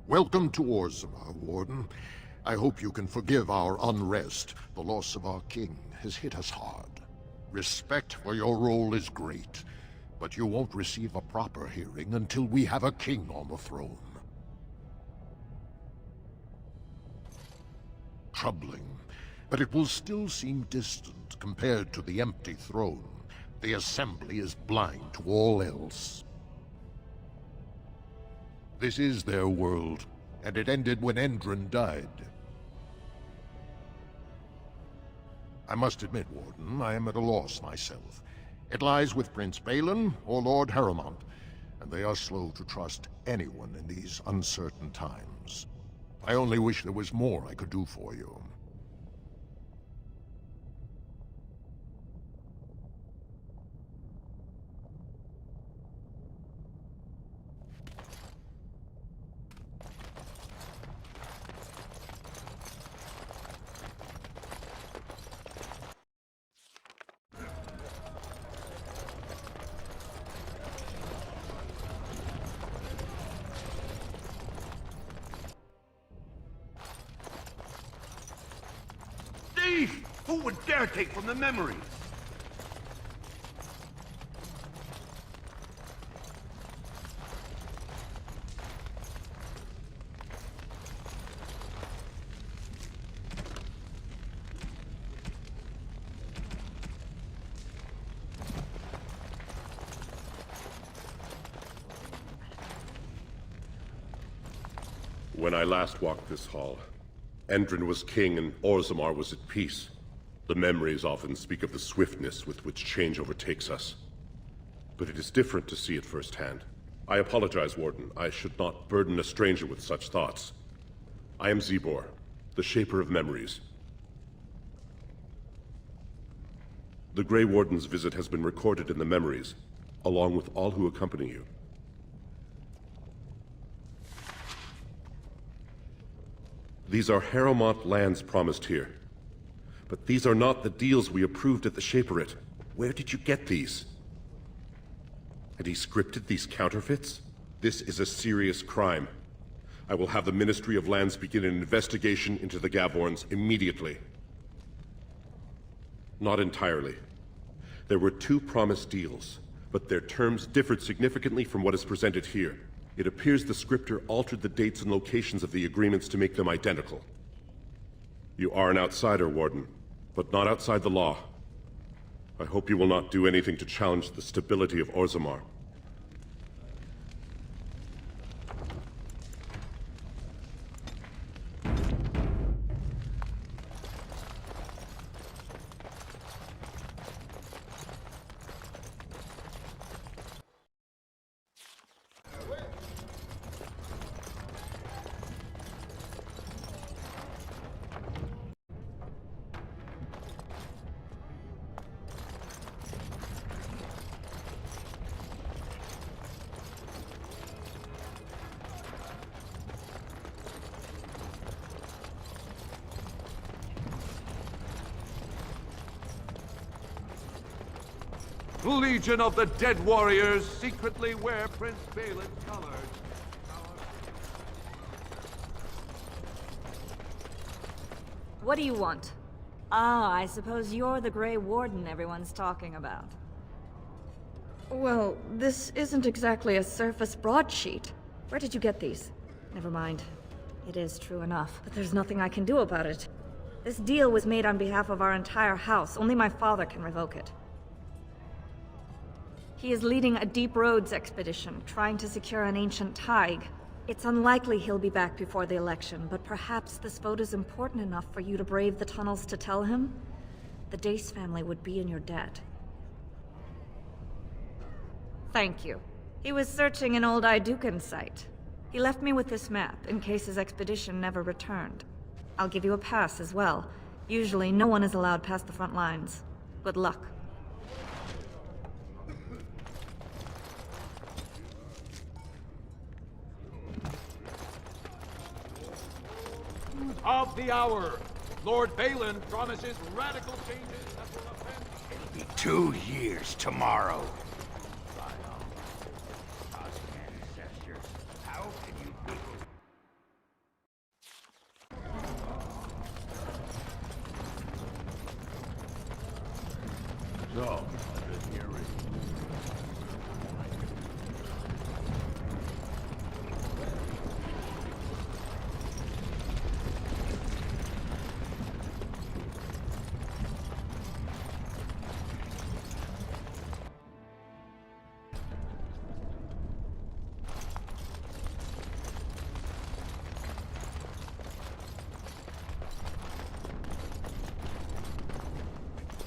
Welcome to Orzammar, Warden. I hope you can forgive our unrest. The loss of our king has hit us hard. Respect for your role is great, but you won't receive a proper hearing until we have a king on the throne. Troubling, but it will still seem distant compared to the empty throne. The Assembly is blind to all else. This is their world, and it ended when Endron died. I must admit, Warden, I am at a loss myself. It lies with Prince Balin or Lord Harrimont, and they are slow to trust anyone in these uncertain times. I only wish there was more I could do for you. Who would dare take from the memories? When I last walked this hall, Endrin was king and Orzammar was at peace. The memories often speak of the swiftness with which change overtakes us. But it is different to see it firsthand. I apologize, Warden. I should not burden a stranger with such thoughts. I am Zebor, the Shaper of Memories. The Grey Warden's visit has been recorded in the memories, along with all who accompany you. These are Harrowmont lands promised here. But these are not the deals we approved at the Shaperate. Where did you get these? Had he scripted these counterfeits? This is a serious crime. I will have the Ministry of Lands begin an investigation into the Gavorns immediately. Not entirely. There were 2 promised deals, but their terms differed significantly from what is presented here. It appears the scripter altered the dates and locations of the agreements to make them identical. You are an outsider, Warden, but not outside the law. I hope you will not do anything to challenge the stability of Orzammar. Legion of the Dead Warriors secretly wear Prince Balin's colors. What do you want? Ah, I suppose you're the Grey Warden everyone's talking about. Well, this isn't exactly a surface broadsheet. Where did you get these? Never mind. It is true enough, but there's nothing I can do about it. This deal was made on behalf of our entire house. Only my father can revoke it. He is leading a Deep Roads expedition, trying to secure an ancient Tig. It's unlikely he'll be back before the election, but perhaps this vote is important enough for you to brave the tunnels to tell him? The Dace family would be in your debt. Thank you. He was searching an old Idukan site. He left me with this map, in case his expedition never returned. I'll give you a pass as well. Usually, no one is allowed past the front lines. Good luck. Of the hour, Lord Balin promises radical changes that will offend... It'll be 2 years tomorrow. How can you people... So,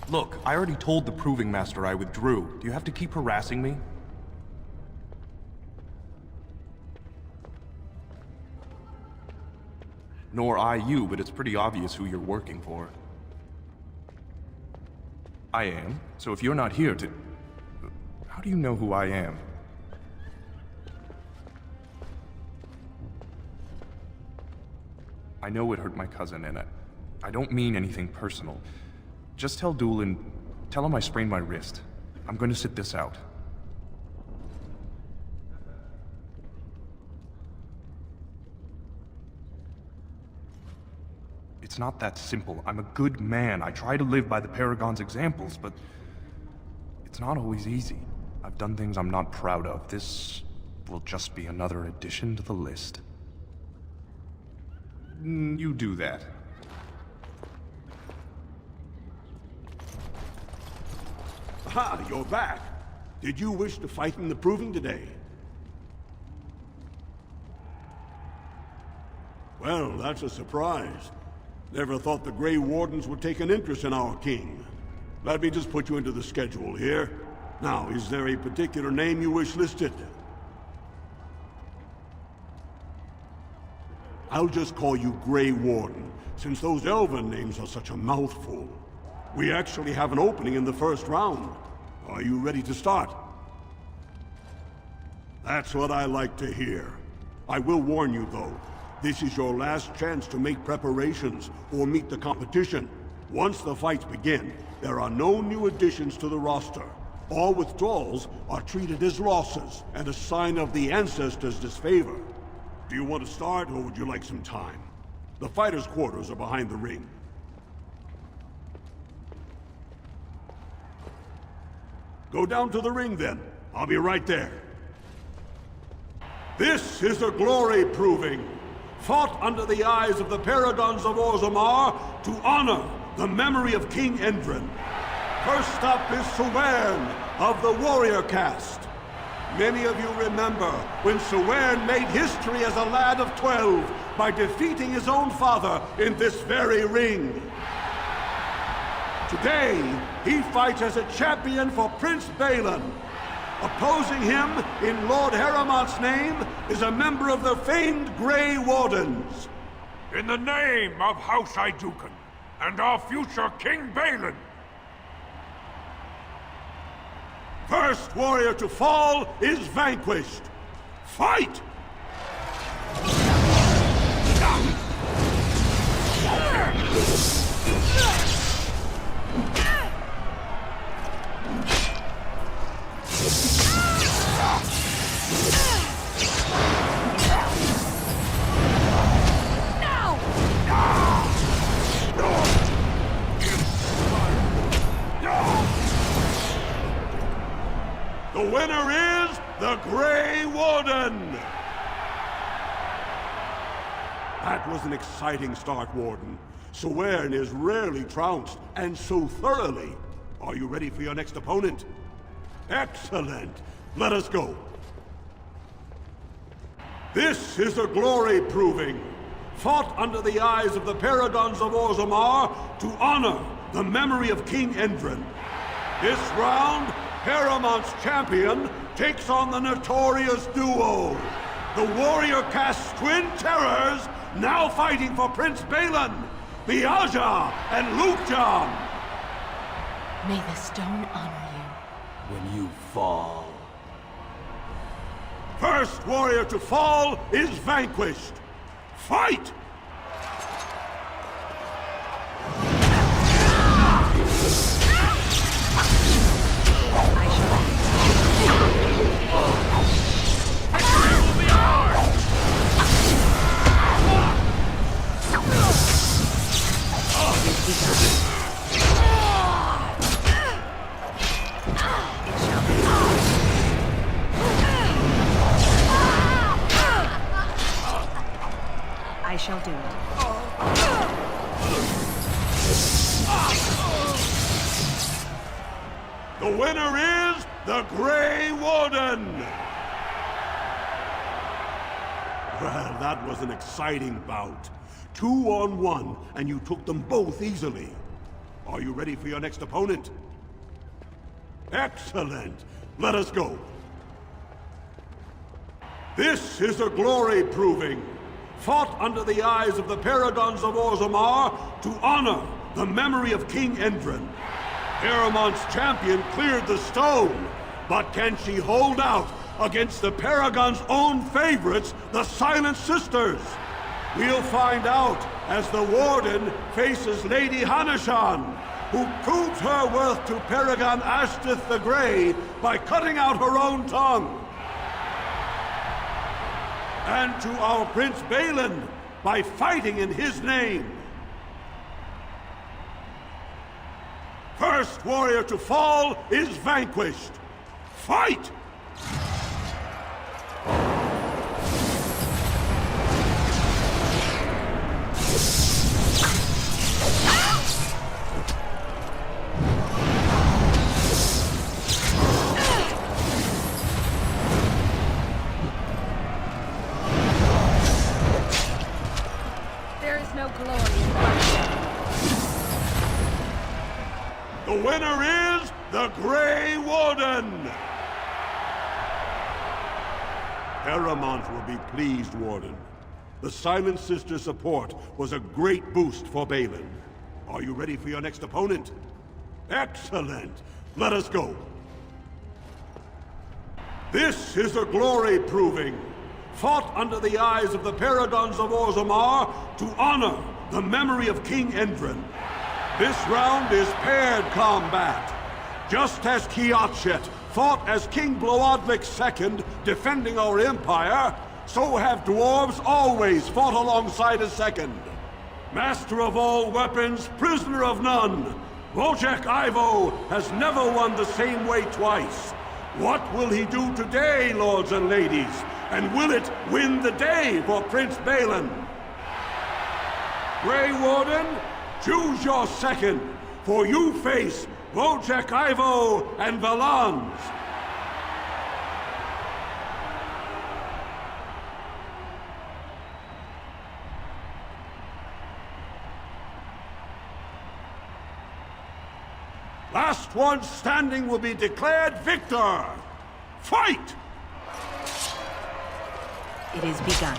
Look, I already told the Proving Master I withdrew. Do you have to keep harassing me? Nor I you, but it's pretty obvious who you're working for. I am, so if you're not here to... How do you know who I am? I know it hurt my cousin, and I don't mean anything personal. Just tell Doolin, tell him I sprained my wrist. I'm going to sit this out. It's It's not that simple. I'm a good man. I try to live by the Paragon's examples, but it's not always easy. I've done things I'm not proud of. This will just be another addition to the list. You do that. Ah, you're back. Did you wish to fight in the proving today? Well, that's a surprise. Never thought the Grey Wardens would take an interest in our king. Let me just put you into the schedule here. Now, is there a particular name you wish listed? I'll just call you Grey Warden, since those elven names are such a mouthful. We actually have an opening in the first round. Are you ready to start? That's what I like to hear. I will warn you, though. This is your last chance to make preparations or meet the competition. Once the fights begin, there are no new additions to the roster. All withdrawals are treated as losses and a sign of the ancestors' disfavor. Do you want to start, or would you like some time? The fighters' quarters are behind the ring. Go down to the ring, then. I'll be right there. This is a glory proving, fought under the eyes of the Paragons of Orzammar to honor the memory of King Endrin. First up is Sewern of the warrior caste. Many of you remember when Sewern made history as a lad of 12 by defeating his own father in this very ring. Today, he fights as a champion for Prince Balin. Opposing him, in Lord Haramont's name, is a member of the famed Grey Wardens. In the name of House Iduken, and our future King Balin. First warrior to fall is vanquished. Fight! The winner is the Grey Warden! That was an exciting start, Warden. Sewern is rarely trounced, and so thoroughly. Are you ready for your next opponent? Excellent! Let us go. This is a glory proving, fought under the eyes of the Paragons of Orzammar to honor the memory of King Endrin. This round, Haramont's champion takes on the notorious duo, the warrior caste twin terrors, now fighting for Prince Balin, Biaja and Lukjan. May the stone honor you. When you fall. First warrior to fall is vanquished. Fight! I shall do it. The winner is the Grey Warden! Well, that was an exciting bout. 2-on-1, and you took them both easily. Are you ready for your next opponent? Excellent! Let us go. This is a glory proving, fought under the eyes of the Paragons of Orzammar to honor the memory of King Endrin. Haramont's champion cleared the stone, but can she hold out against the Paragon's own favorites, the Silent Sisters? We'll find out as the Warden faces Lady Hanashan, who proves her worth to Paragon Ashtith the Grey by cutting out her own tongue. And to our Prince Balin by fighting in his name. first warrior to fall is vanquished. Fight! There is no glory in bloodshed. The winner is the Grey Warden! Paramount will be pleased, Warden. The Silent Sister support was a great boost for Balin. Are you ready for your next opponent? Excellent! Let us go. This is a glory proving, fought under the eyes of the Paragons of Orzammar to honor the memory of King Endrin. This round is paired combat. Just as Kiatchet fought as King Bloodlik II, defending our empire, so have dwarves always fought alongside a second. Master of all weapons, prisoner of none, Wojciech Ivo has never won the same way twice. What will he do today, lords and ladies? And will it win the day for Prince Balin? Grey Warden, choose your second, for you face Wojciech Ivo and Valans. Last one standing will be declared victor. Fight! It is begun.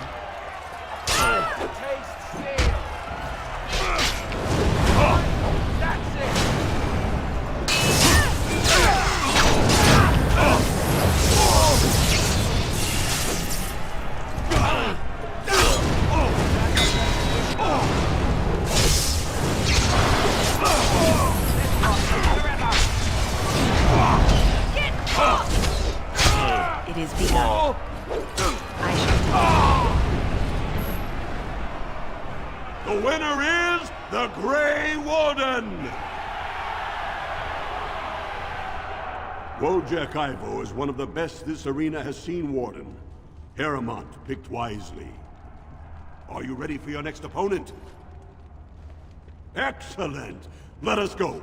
It is begun. I shall The winner is the Grey Warden! Wojciech Ivo is one of the best this arena has seen, Warden. Paramount picked wisely. Are you ready for your next opponent? Excellent! Let us go.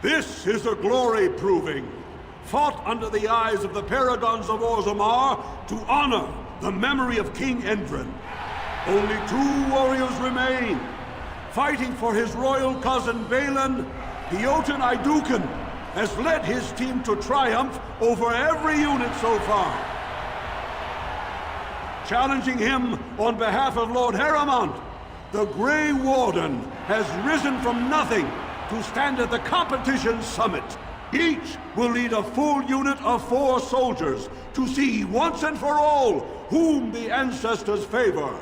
This is a glory proving, fought under the eyes of the Paragons of Orzammar to honor the memory of King Endrin. Only 2 warriors remain. Fighting for his royal cousin Balin, Jotun Iduken has led his team to triumph over every unit so far. Challenging him on behalf of Lord Harrowmont, the Grey Warden has risen from nothing to stand at the competition summit. Each will lead a full unit of 4 soldiers to see once and for all whom the ancestors favor.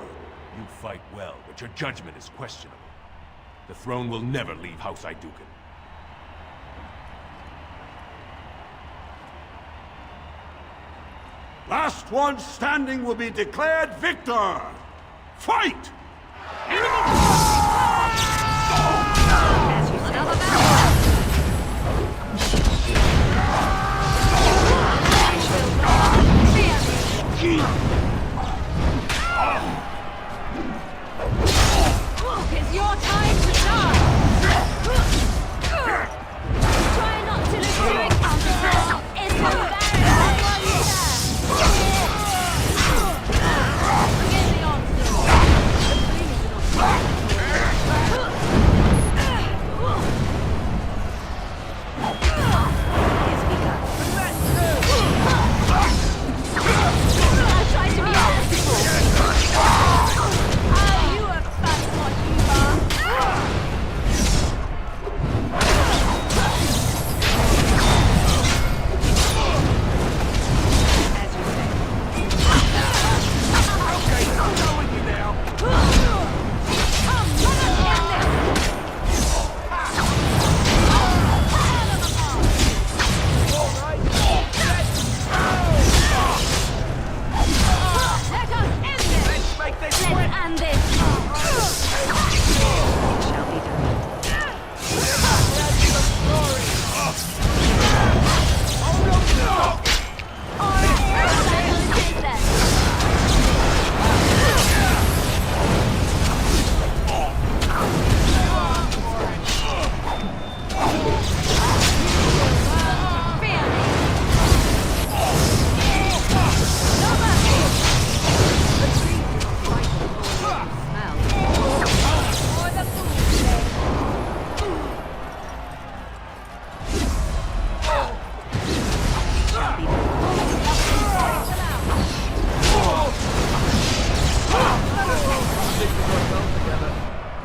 You fight well, but your judgment is questionable. The throne will never leave House Iduken. Last one standing will be declared victor. Fight! It's your time to shine! Try not to lose your encounter! It's embarrassing while you Begin the onslaught! I tried to be merciful! Oh, you have found what you are! Okay, I'm going with you now. Come, let us end this!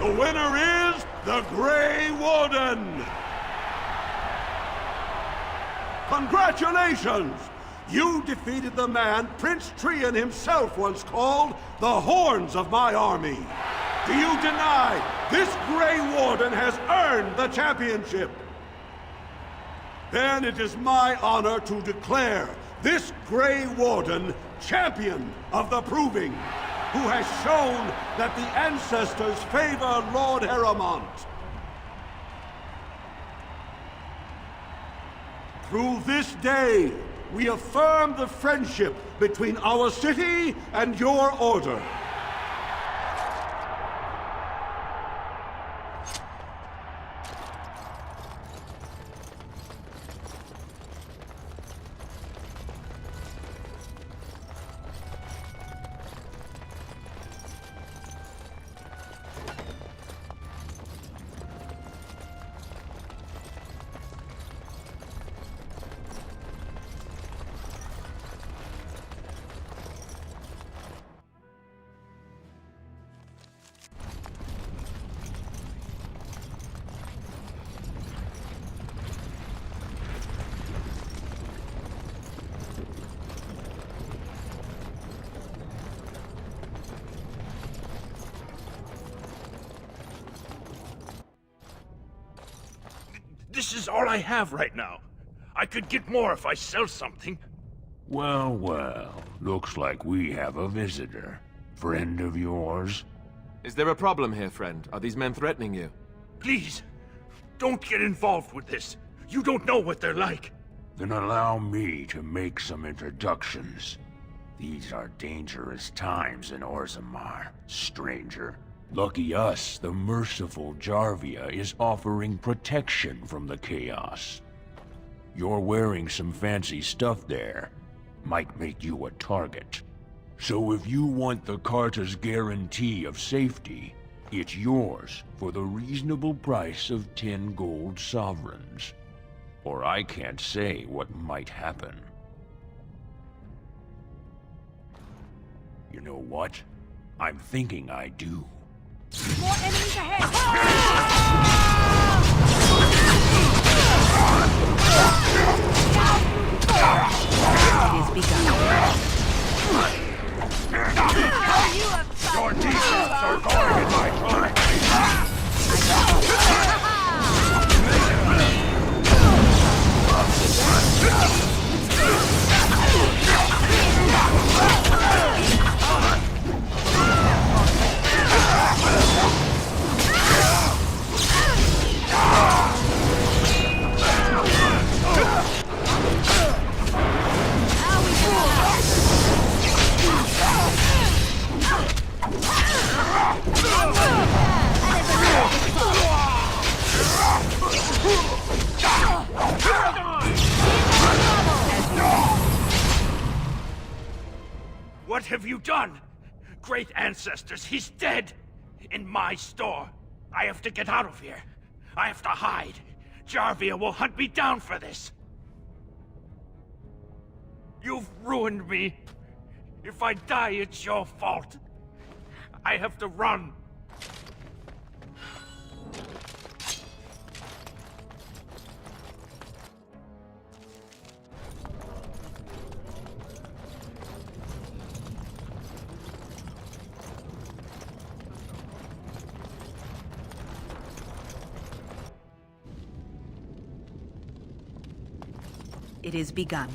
The winner is the Grey Warden! Congratulations! You defeated the man Prince Trian himself once called the Horns of my army. Do you deny this Grey Warden has earned the championship? Then it is my honor to declare this Grey Warden champion of the Proving, who has shown that the ancestors favor Lord Harrowmont. Through this day, we affirm the friendship between our city and your order. This is all I have right now. I could get more if I sell something. Well, well. Looks like we have a visitor. Friend of yours? Is there a problem here, friend? Are these men threatening you? Please, don't get involved with this. You don't know what they're like. Then allow me to make some introductions. These are dangerous times in Orzammar, stranger. Lucky us, the merciful Jarvia is offering protection from the chaos. You're wearing some fancy stuff there. Might make you a target. So if you want the Carta's guarantee of safety, it's yours for the reasonable price of 10 gold sovereigns. Or I can't say what might happen. You know what? I'm thinking I do. More enemies ahead! It is begun. Your defense are going in my time. What have you done? Great ancestors, he's dead! In my store. I have to get out of here. I have to hide. Jarvia will hunt me down for this. You've ruined me. If I die, it's your fault. I have to run. It is begun.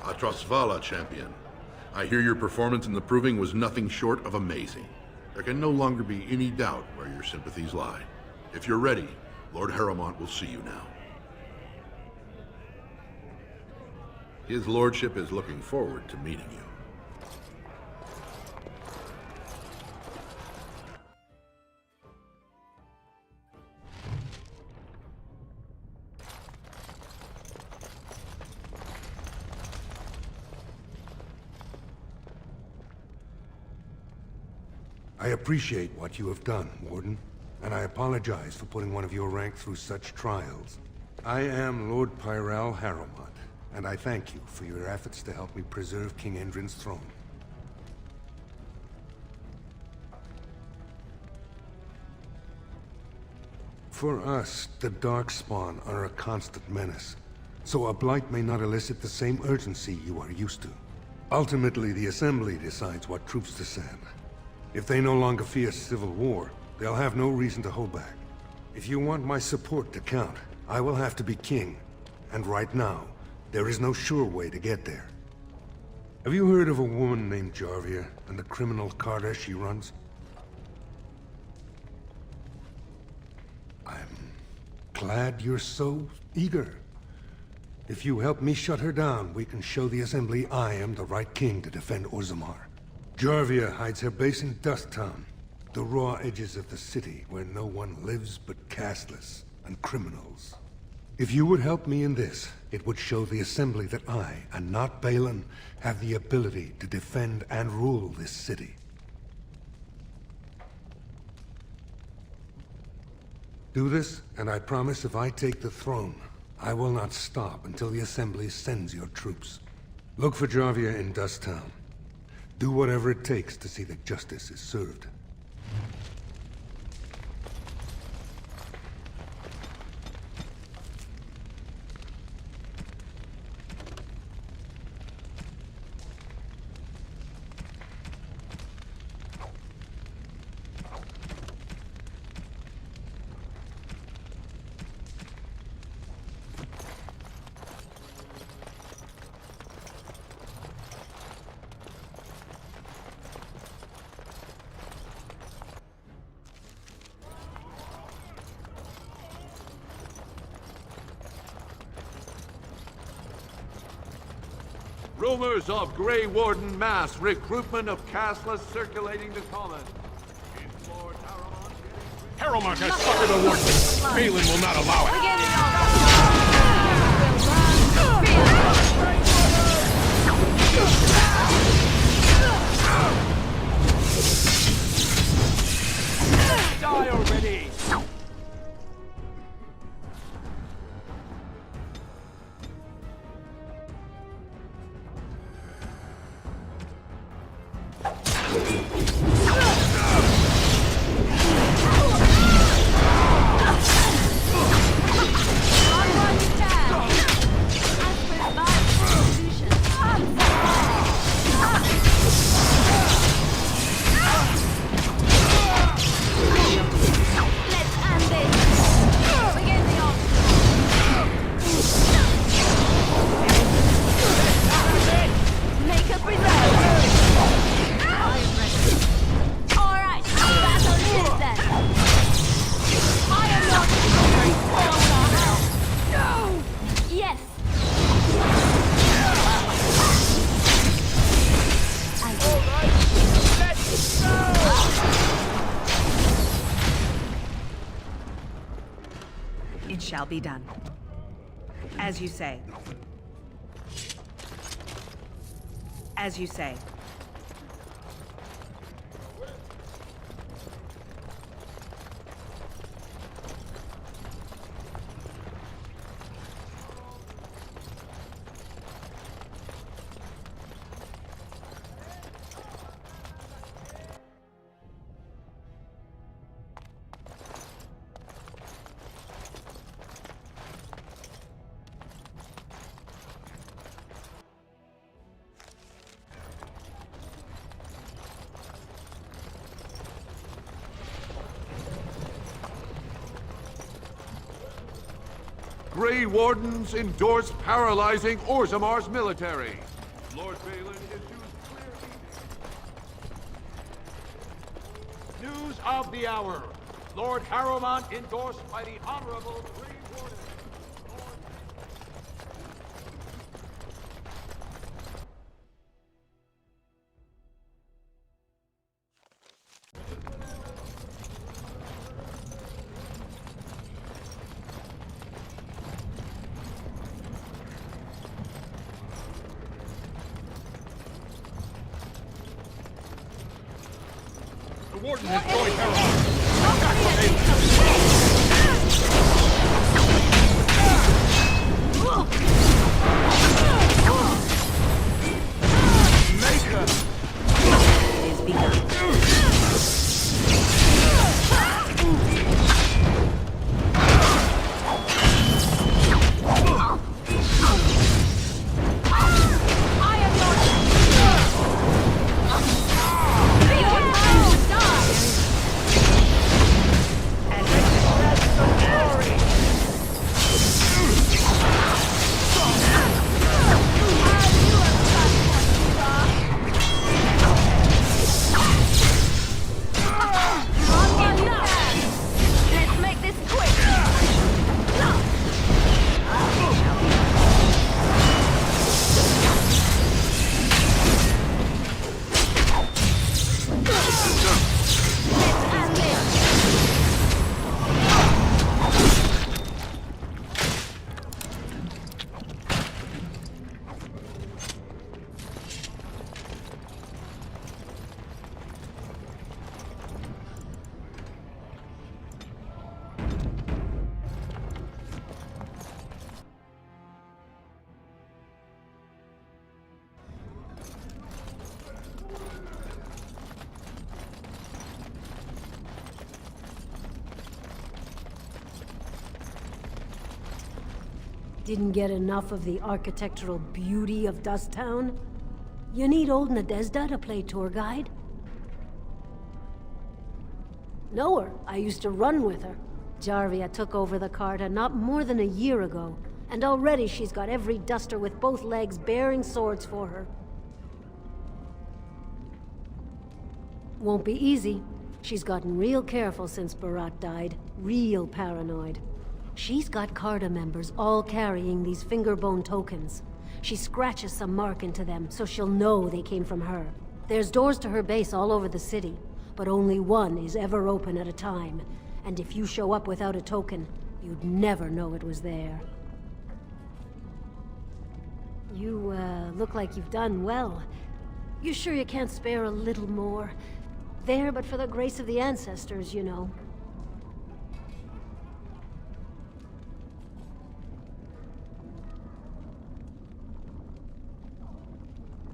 Atrasvala, champion. I hear your performance in the Proving was nothing short of amazing. There can no longer be any doubt where your sympathies lie. If you're ready, Lord Harrowmont will see you now. His lordship is looking forward to meeting you. I appreciate what you have done, Warden, and I apologize for putting one of your rank through such trials. I am Lord Pyral Harrowmont, and I thank you for your efforts to help me preserve King Endrin's throne. For us, the Darkspawn are a constant menace, so a blight may not elicit the same urgency you are used to. Ultimately, the Assembly decides what troops to send. If they no longer fear civil war, they'll have no reason to hold back. If you want my support to count, I will have to be king. And right now, there is no sure way to get there. Have you heard of a woman named Jarvia and the criminal carter she runs? I'm glad you're so eager. If you help me shut her down, we can show the Assembly I am the right king to defend Orzammar. Jarvia hides her base in Dust Town, the raw edges of the city where no one lives but castless and criminals. If you would help me in this, it would show the Assembly that I, and not Balin, have the ability to defend and rule this city. Do this, and I promise if I take the throne, I will not stop until the Assembly sends your troops. Look for Jarvia in Dust Town. Do whatever it takes to see that justice is served. Rumors of Grey Warden mass recruitment of castless circulating the commons. Harrowmont has suffered a warning. Balin will not allow it. Die already! It shall be done. As you say. As you say. Grey Wardens endorse paralyzing Orzammar's military. Lord Balin issues clear edict. News of the hour. Lord Harrowmont endorsed by the Honorable Grey Warden. Warden has joined Harold. It is begun. Didn't get enough of the architectural beauty of Dust Town? You need old Nadezhda to play tour guide? Know her. I used to run with her. Jarvia took over the Carta not more than a year ago, and already she's got every duster with both legs bearing swords for her. Won't be easy. She's gotten real careful since Barat died. Real paranoid. She's got Carta members all carrying these fingerbone tokens. She scratches some mark into them so she'll know they came from her. There's doors to her base all over the city, but only one is ever open at a time. And if you show up without a token, you'd never know it was there. You, look like you've done well. You sure you can't spare a little more? There but for the grace of the ancestors, you know.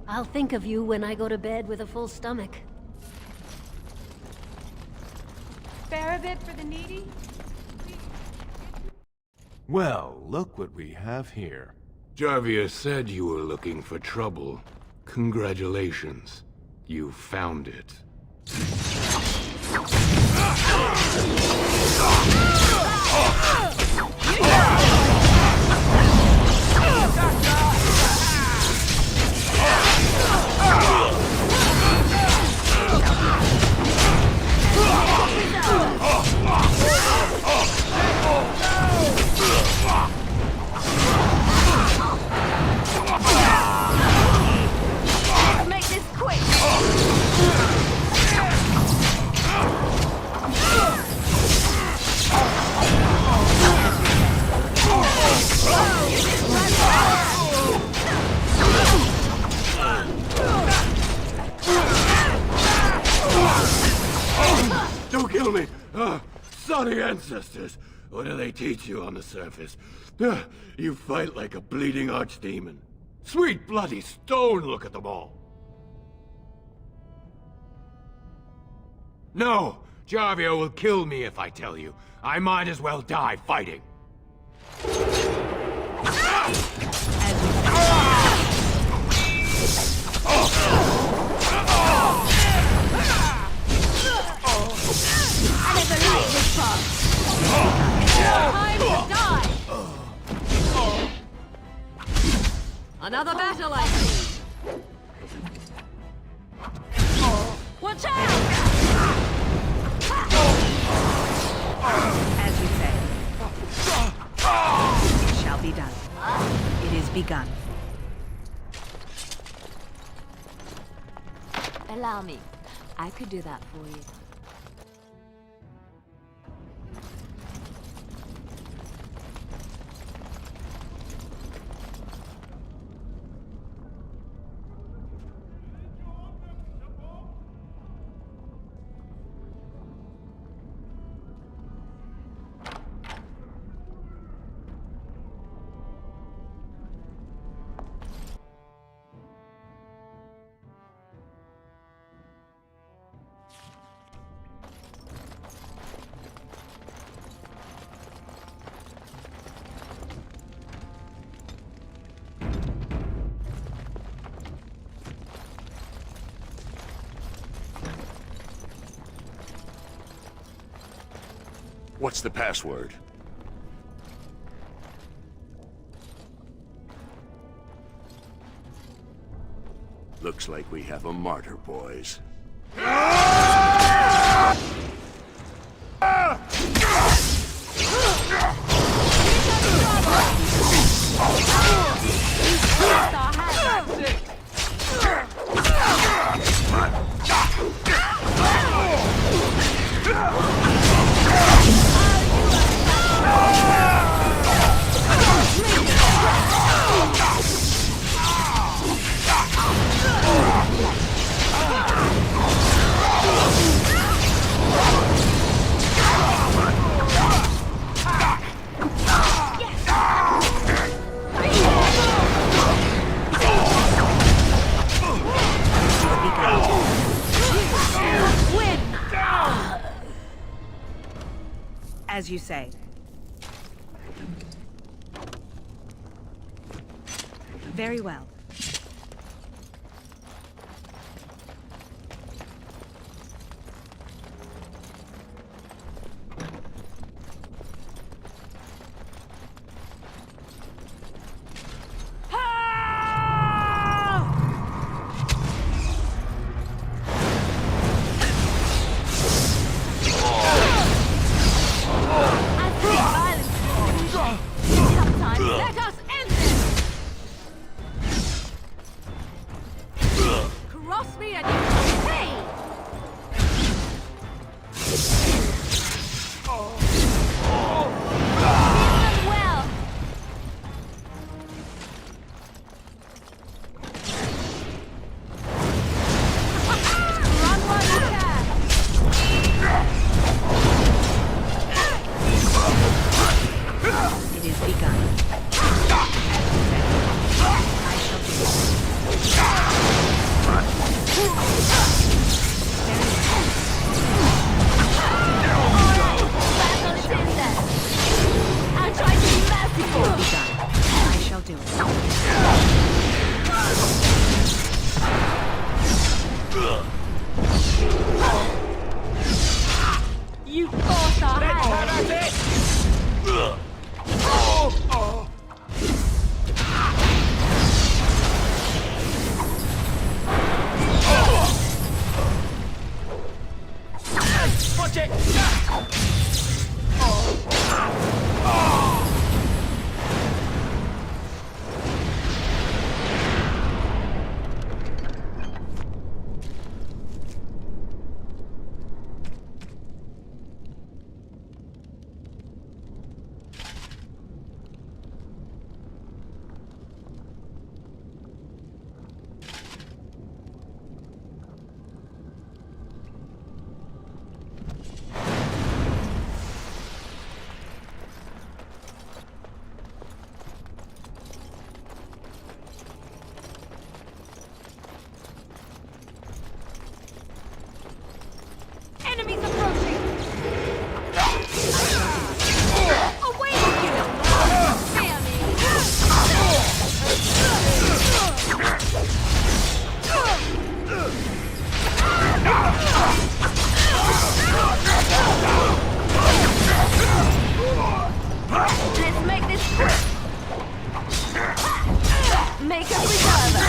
I'll think of you when I go to bed with a full stomach. Spare a bit for the needy? Well, look what we have here. Jarvia said you were looking for trouble. Congratulations. You found it. Make this quick! Don't kill me! Sorry, ancestors! What do they teach you on the surface? You fight like a bleeding archdemon. Sweet bloody stone, look at them all! No! Jarvia will kill me if I tell you. I might as well die fighting. I never liked this part. Time to die! Another battle, I see. Watch out! As you say. It shall be done. It is begun. Allow me. I could do that for you. What's the password? Looks like we have a martyr, boys. As you say. Very well. Let us end this! Cross me and you will pay! Listen well! Run while you can! It is begun. I shall do it. Back on its index! I'll try to be merciful! It is begun. I shall do it. You forced our hand! Watch it! Enemies approaching! Away with you! Fear me! Let's make this quick! Make us recover!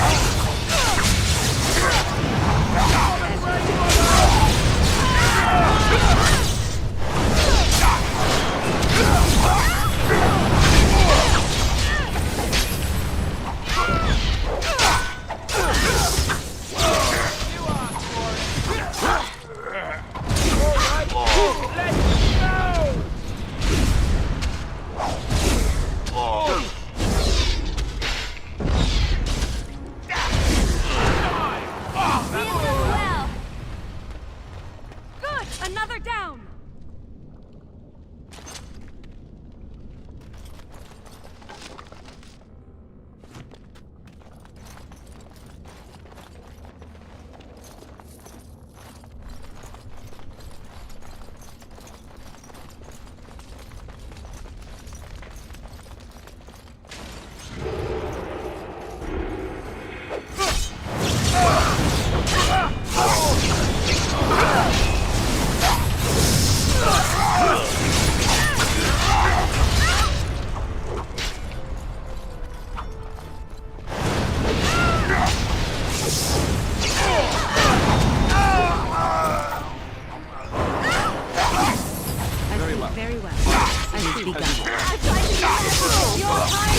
I tried to get your high.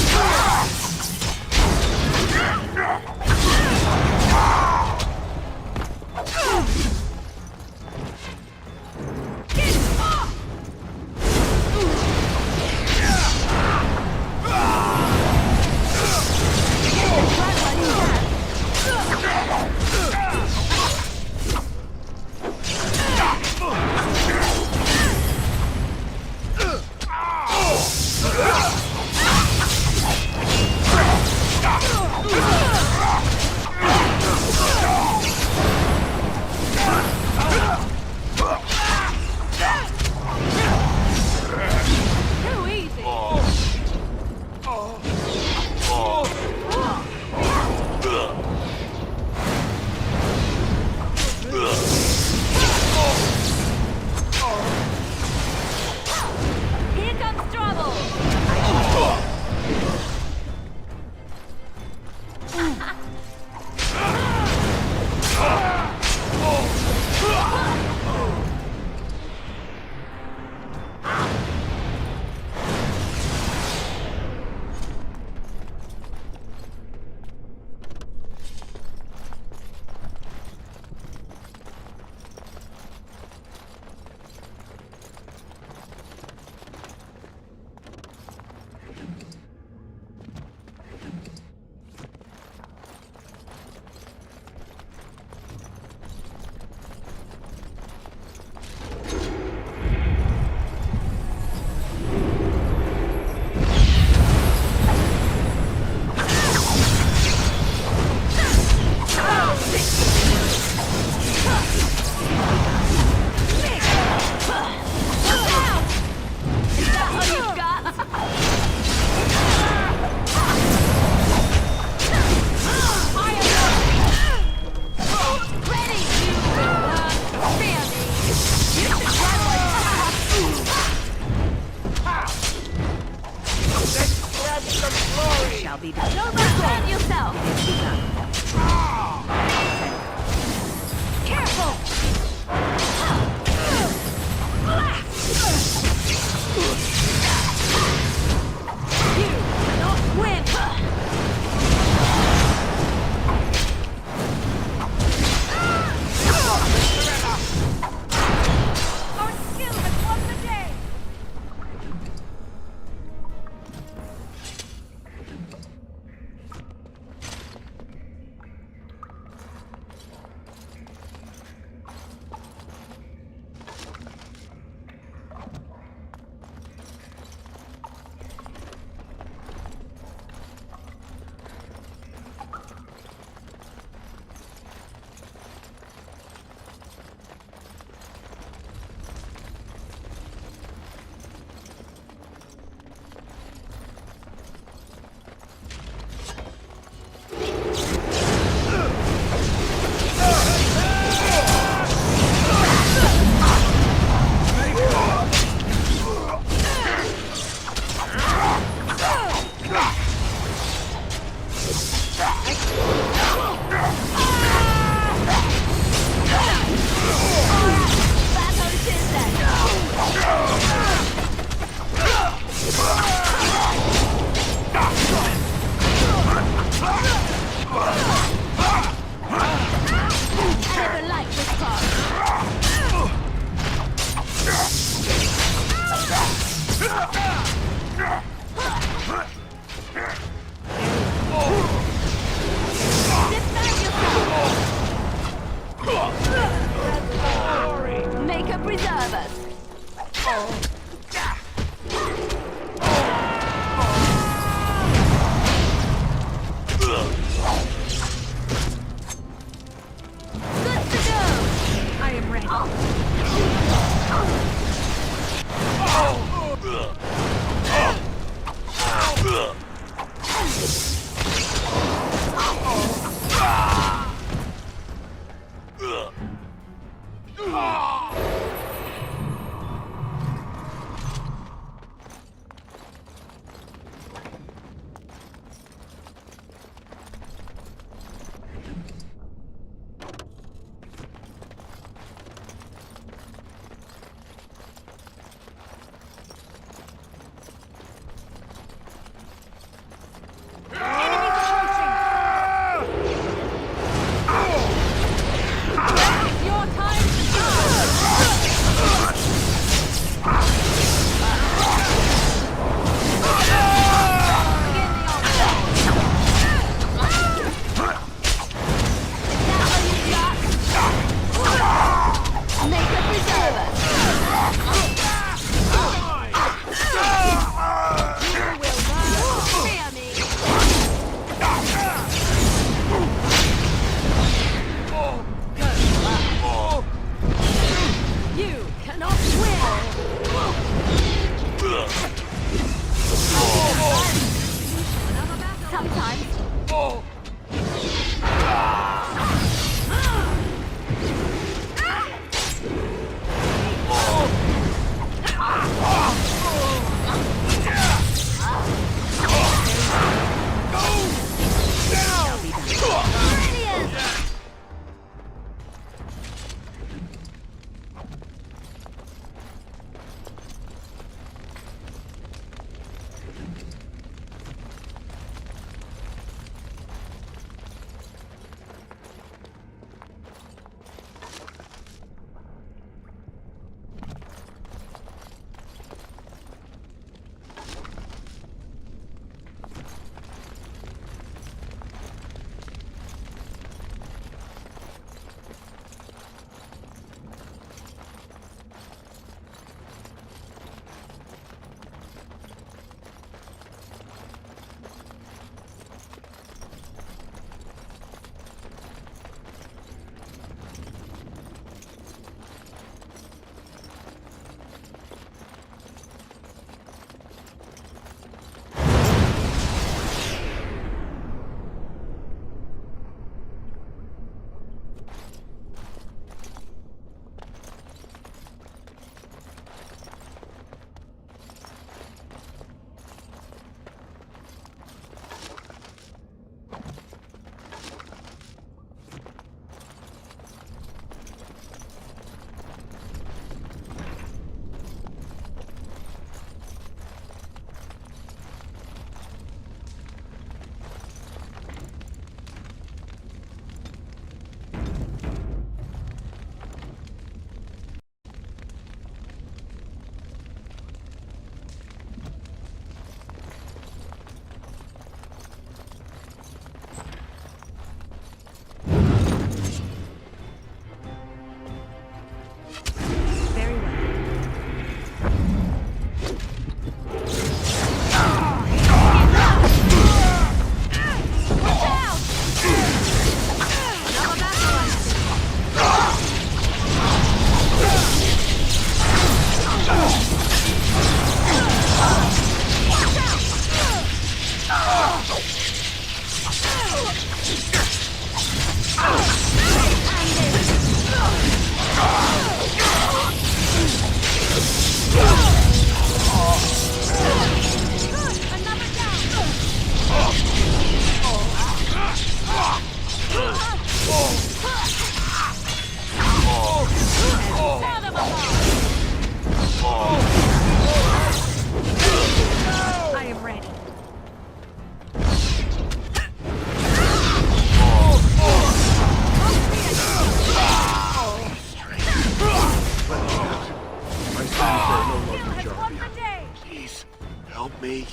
me.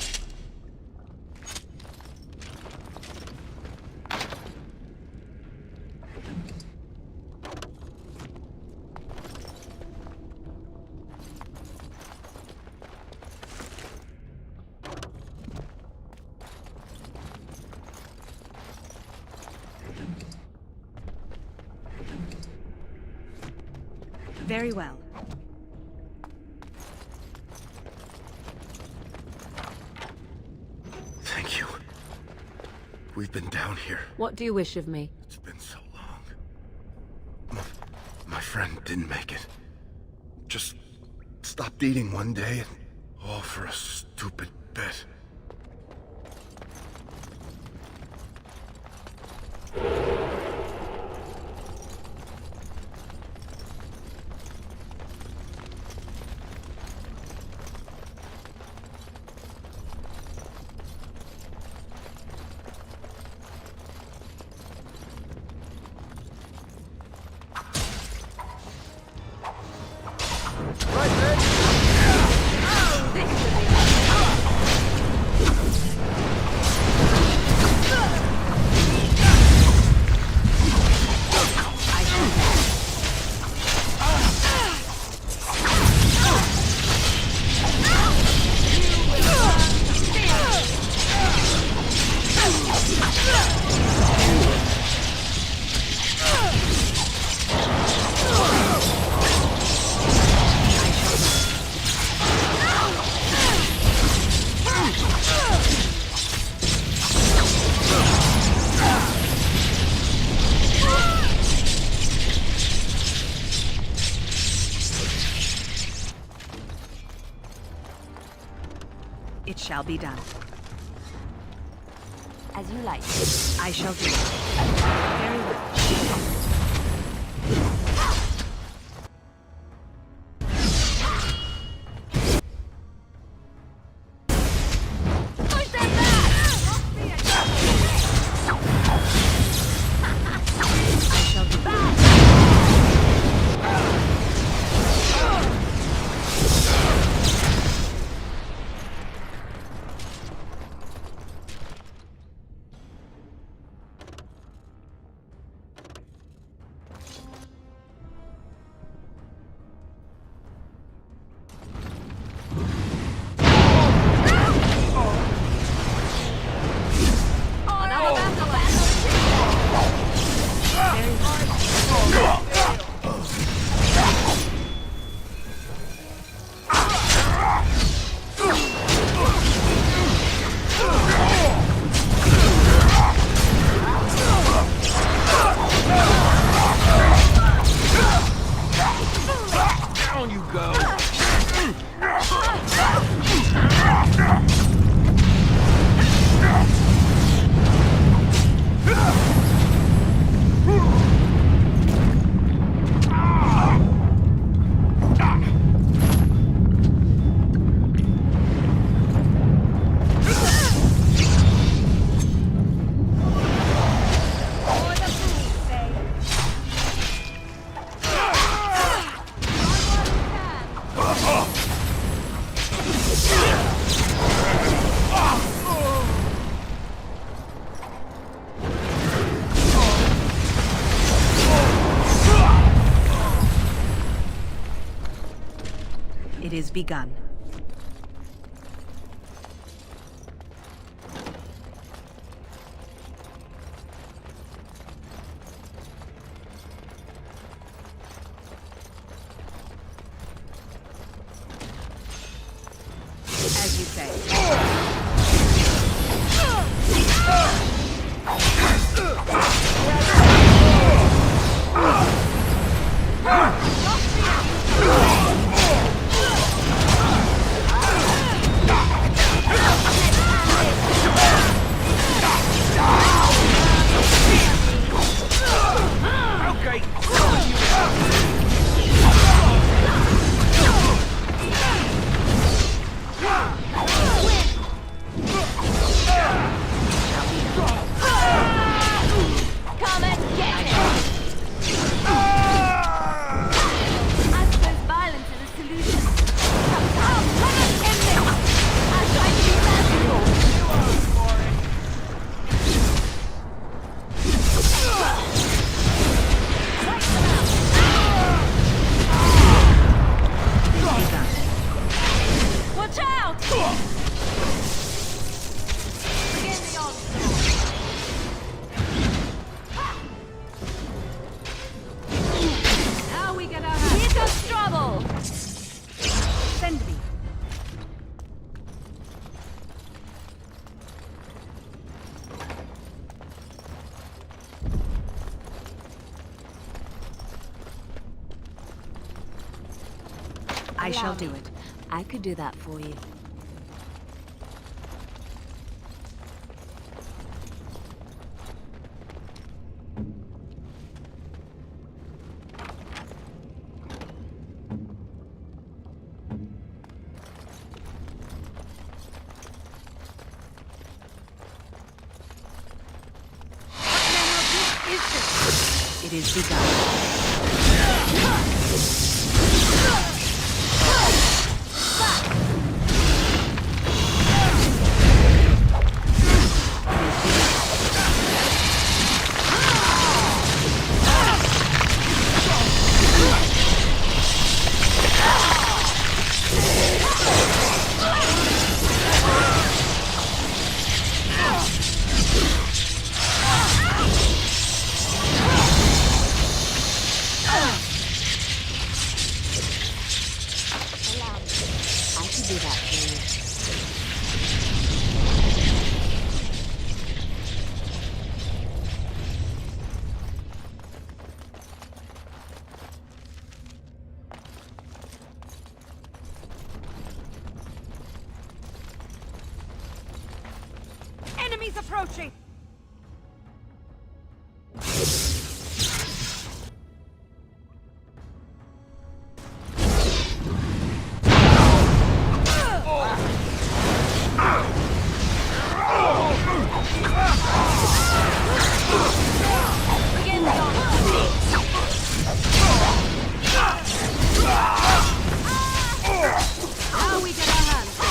Very well. Thank you. We've been down here. What do you wish of me? It's been so long. My friend didn't make it. Just stopped eating one day, and all for a stupid bet. It shall be done. As you like. I shall do it. Very well. It is begun. As you say. shall do it. I could do that for you. It is begun. Enemies approaching! Begin the Now we get our hands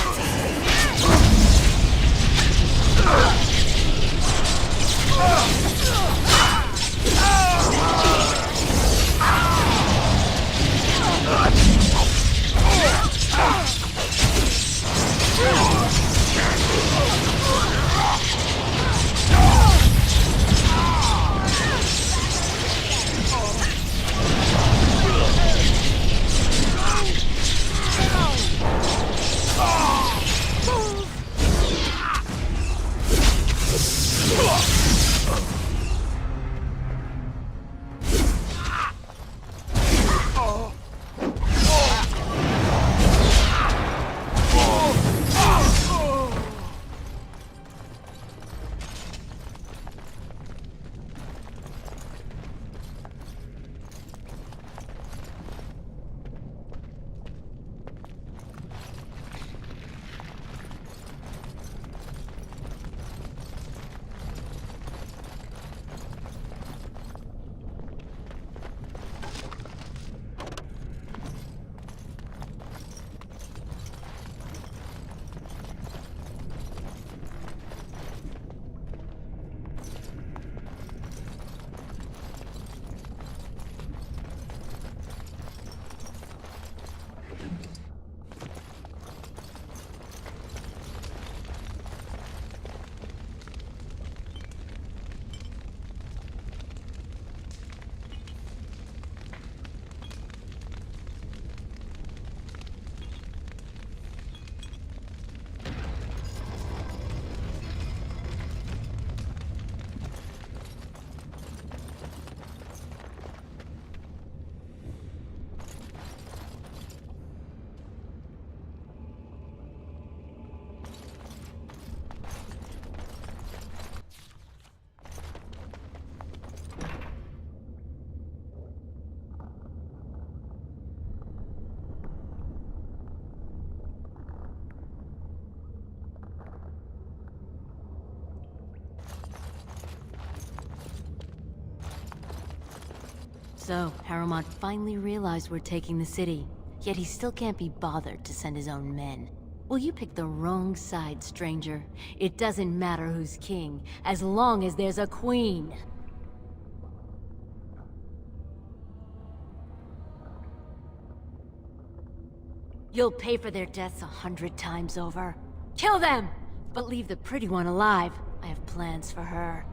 So, Harrowmont finally realized we're taking the city, yet he still can't be bothered to send his own men. Well, you picked the wrong side, stranger. It doesn't matter who's king, as long as there's a queen. You'll pay for their deaths 100 times over. Kill them! But leave the pretty one alive. I have plans for her.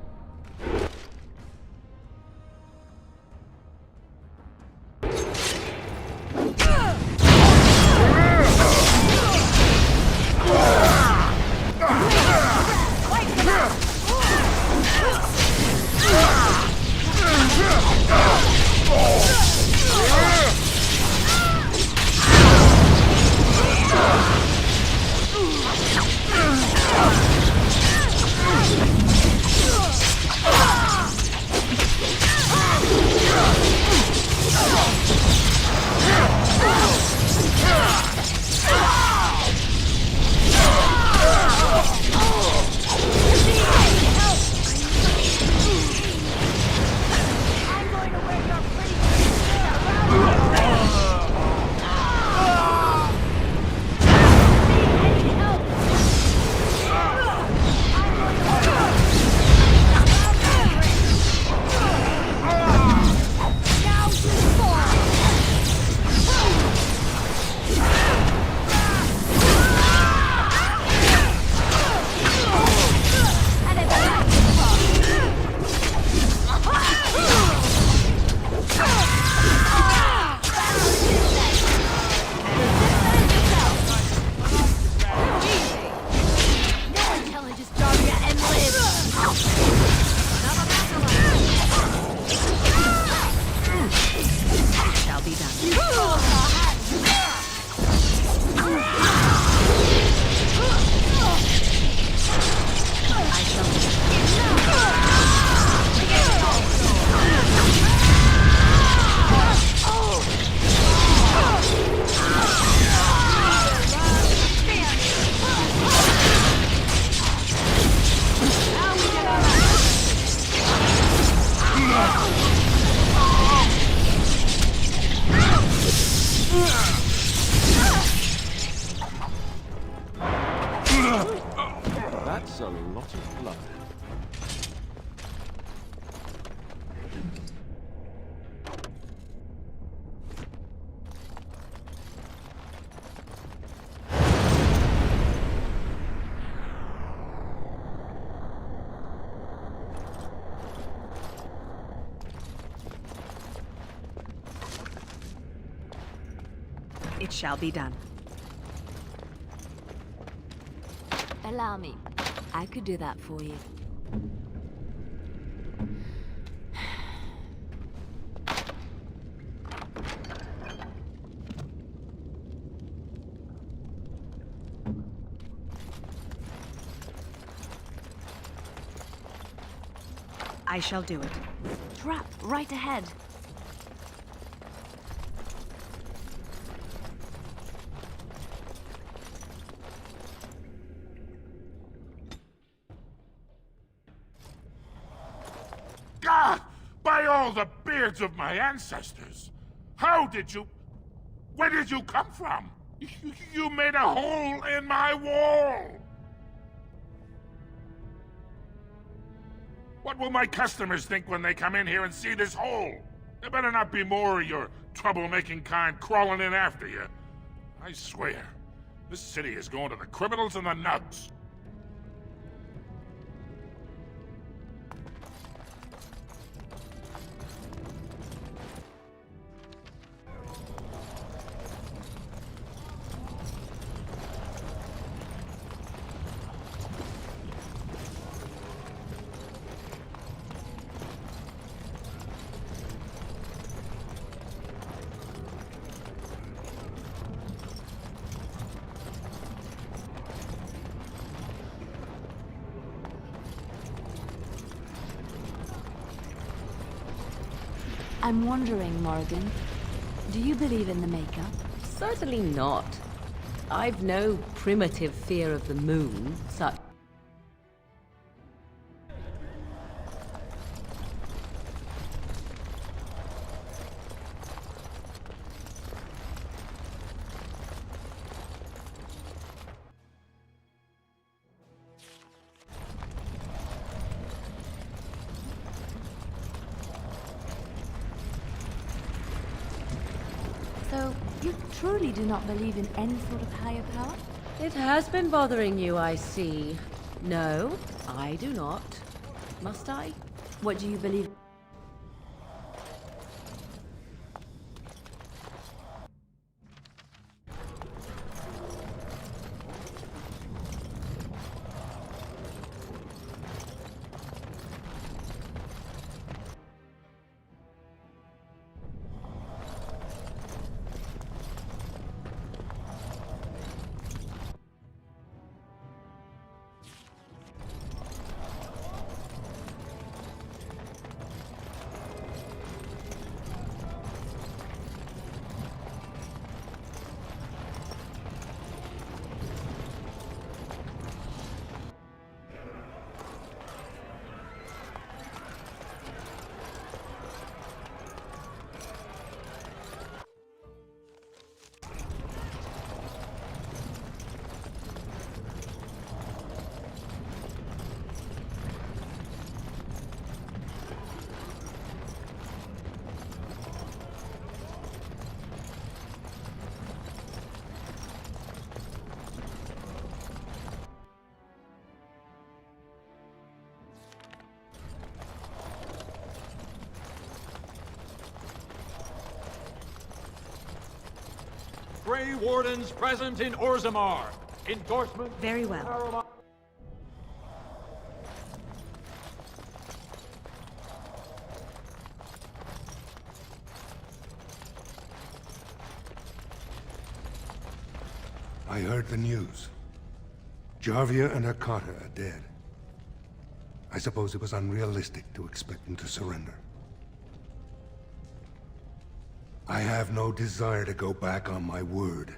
That's a lot of blood. It shall be done. Allow me. I could do that for you. I shall do it. Trap right ahead. God! By all the beards of my ancestors! How did you... Where did you come from? You made a hole in my wall! What will my customers think when they come in here and see this hole? There better not be more of your troublemaking kind crawling in after you. I swear, this city is going to the criminals and the nugs. I'm wondering, Morrigan, do you believe in the Maker? Certainly not. I've no primitive fear of the moon, such... So, you truly do not believe in any sort of higher power? It has been bothering you, I see. No, I do not. Must I? What do you believe? Grey Wardens present in Orzammar. Endorsement. Very well. I heard the news. Jarvia and Akata are dead. I suppose it was unrealistic to expect them to surrender. I have no desire to go back on my word.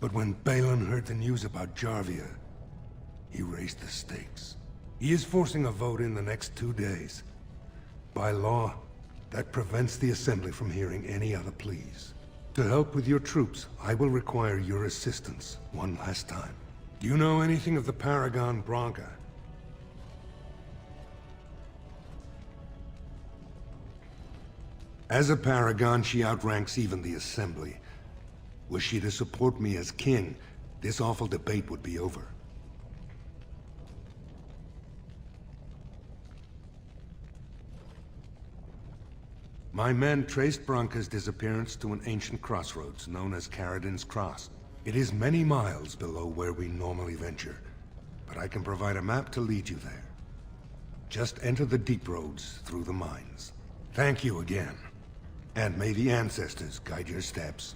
But when Balin heard the news about Jarvia, he raised the stakes. He is forcing a vote in the next 2 days. By law, that prevents the Assembly from hearing any other pleas. To help with your troops, I will require your assistance one last time. Do you know anything of the Paragon Branca? As a Paragon, she outranks even the Assembly. Were she to support me as king, this awful debate would be over. My men traced Branca's disappearance to an ancient crossroads known as Caradin's Cross. It is many miles below where we normally venture, but I can provide a map to lead you there. Just enter the deep roads through the mines. Thank you again, and may the ancestors guide your steps.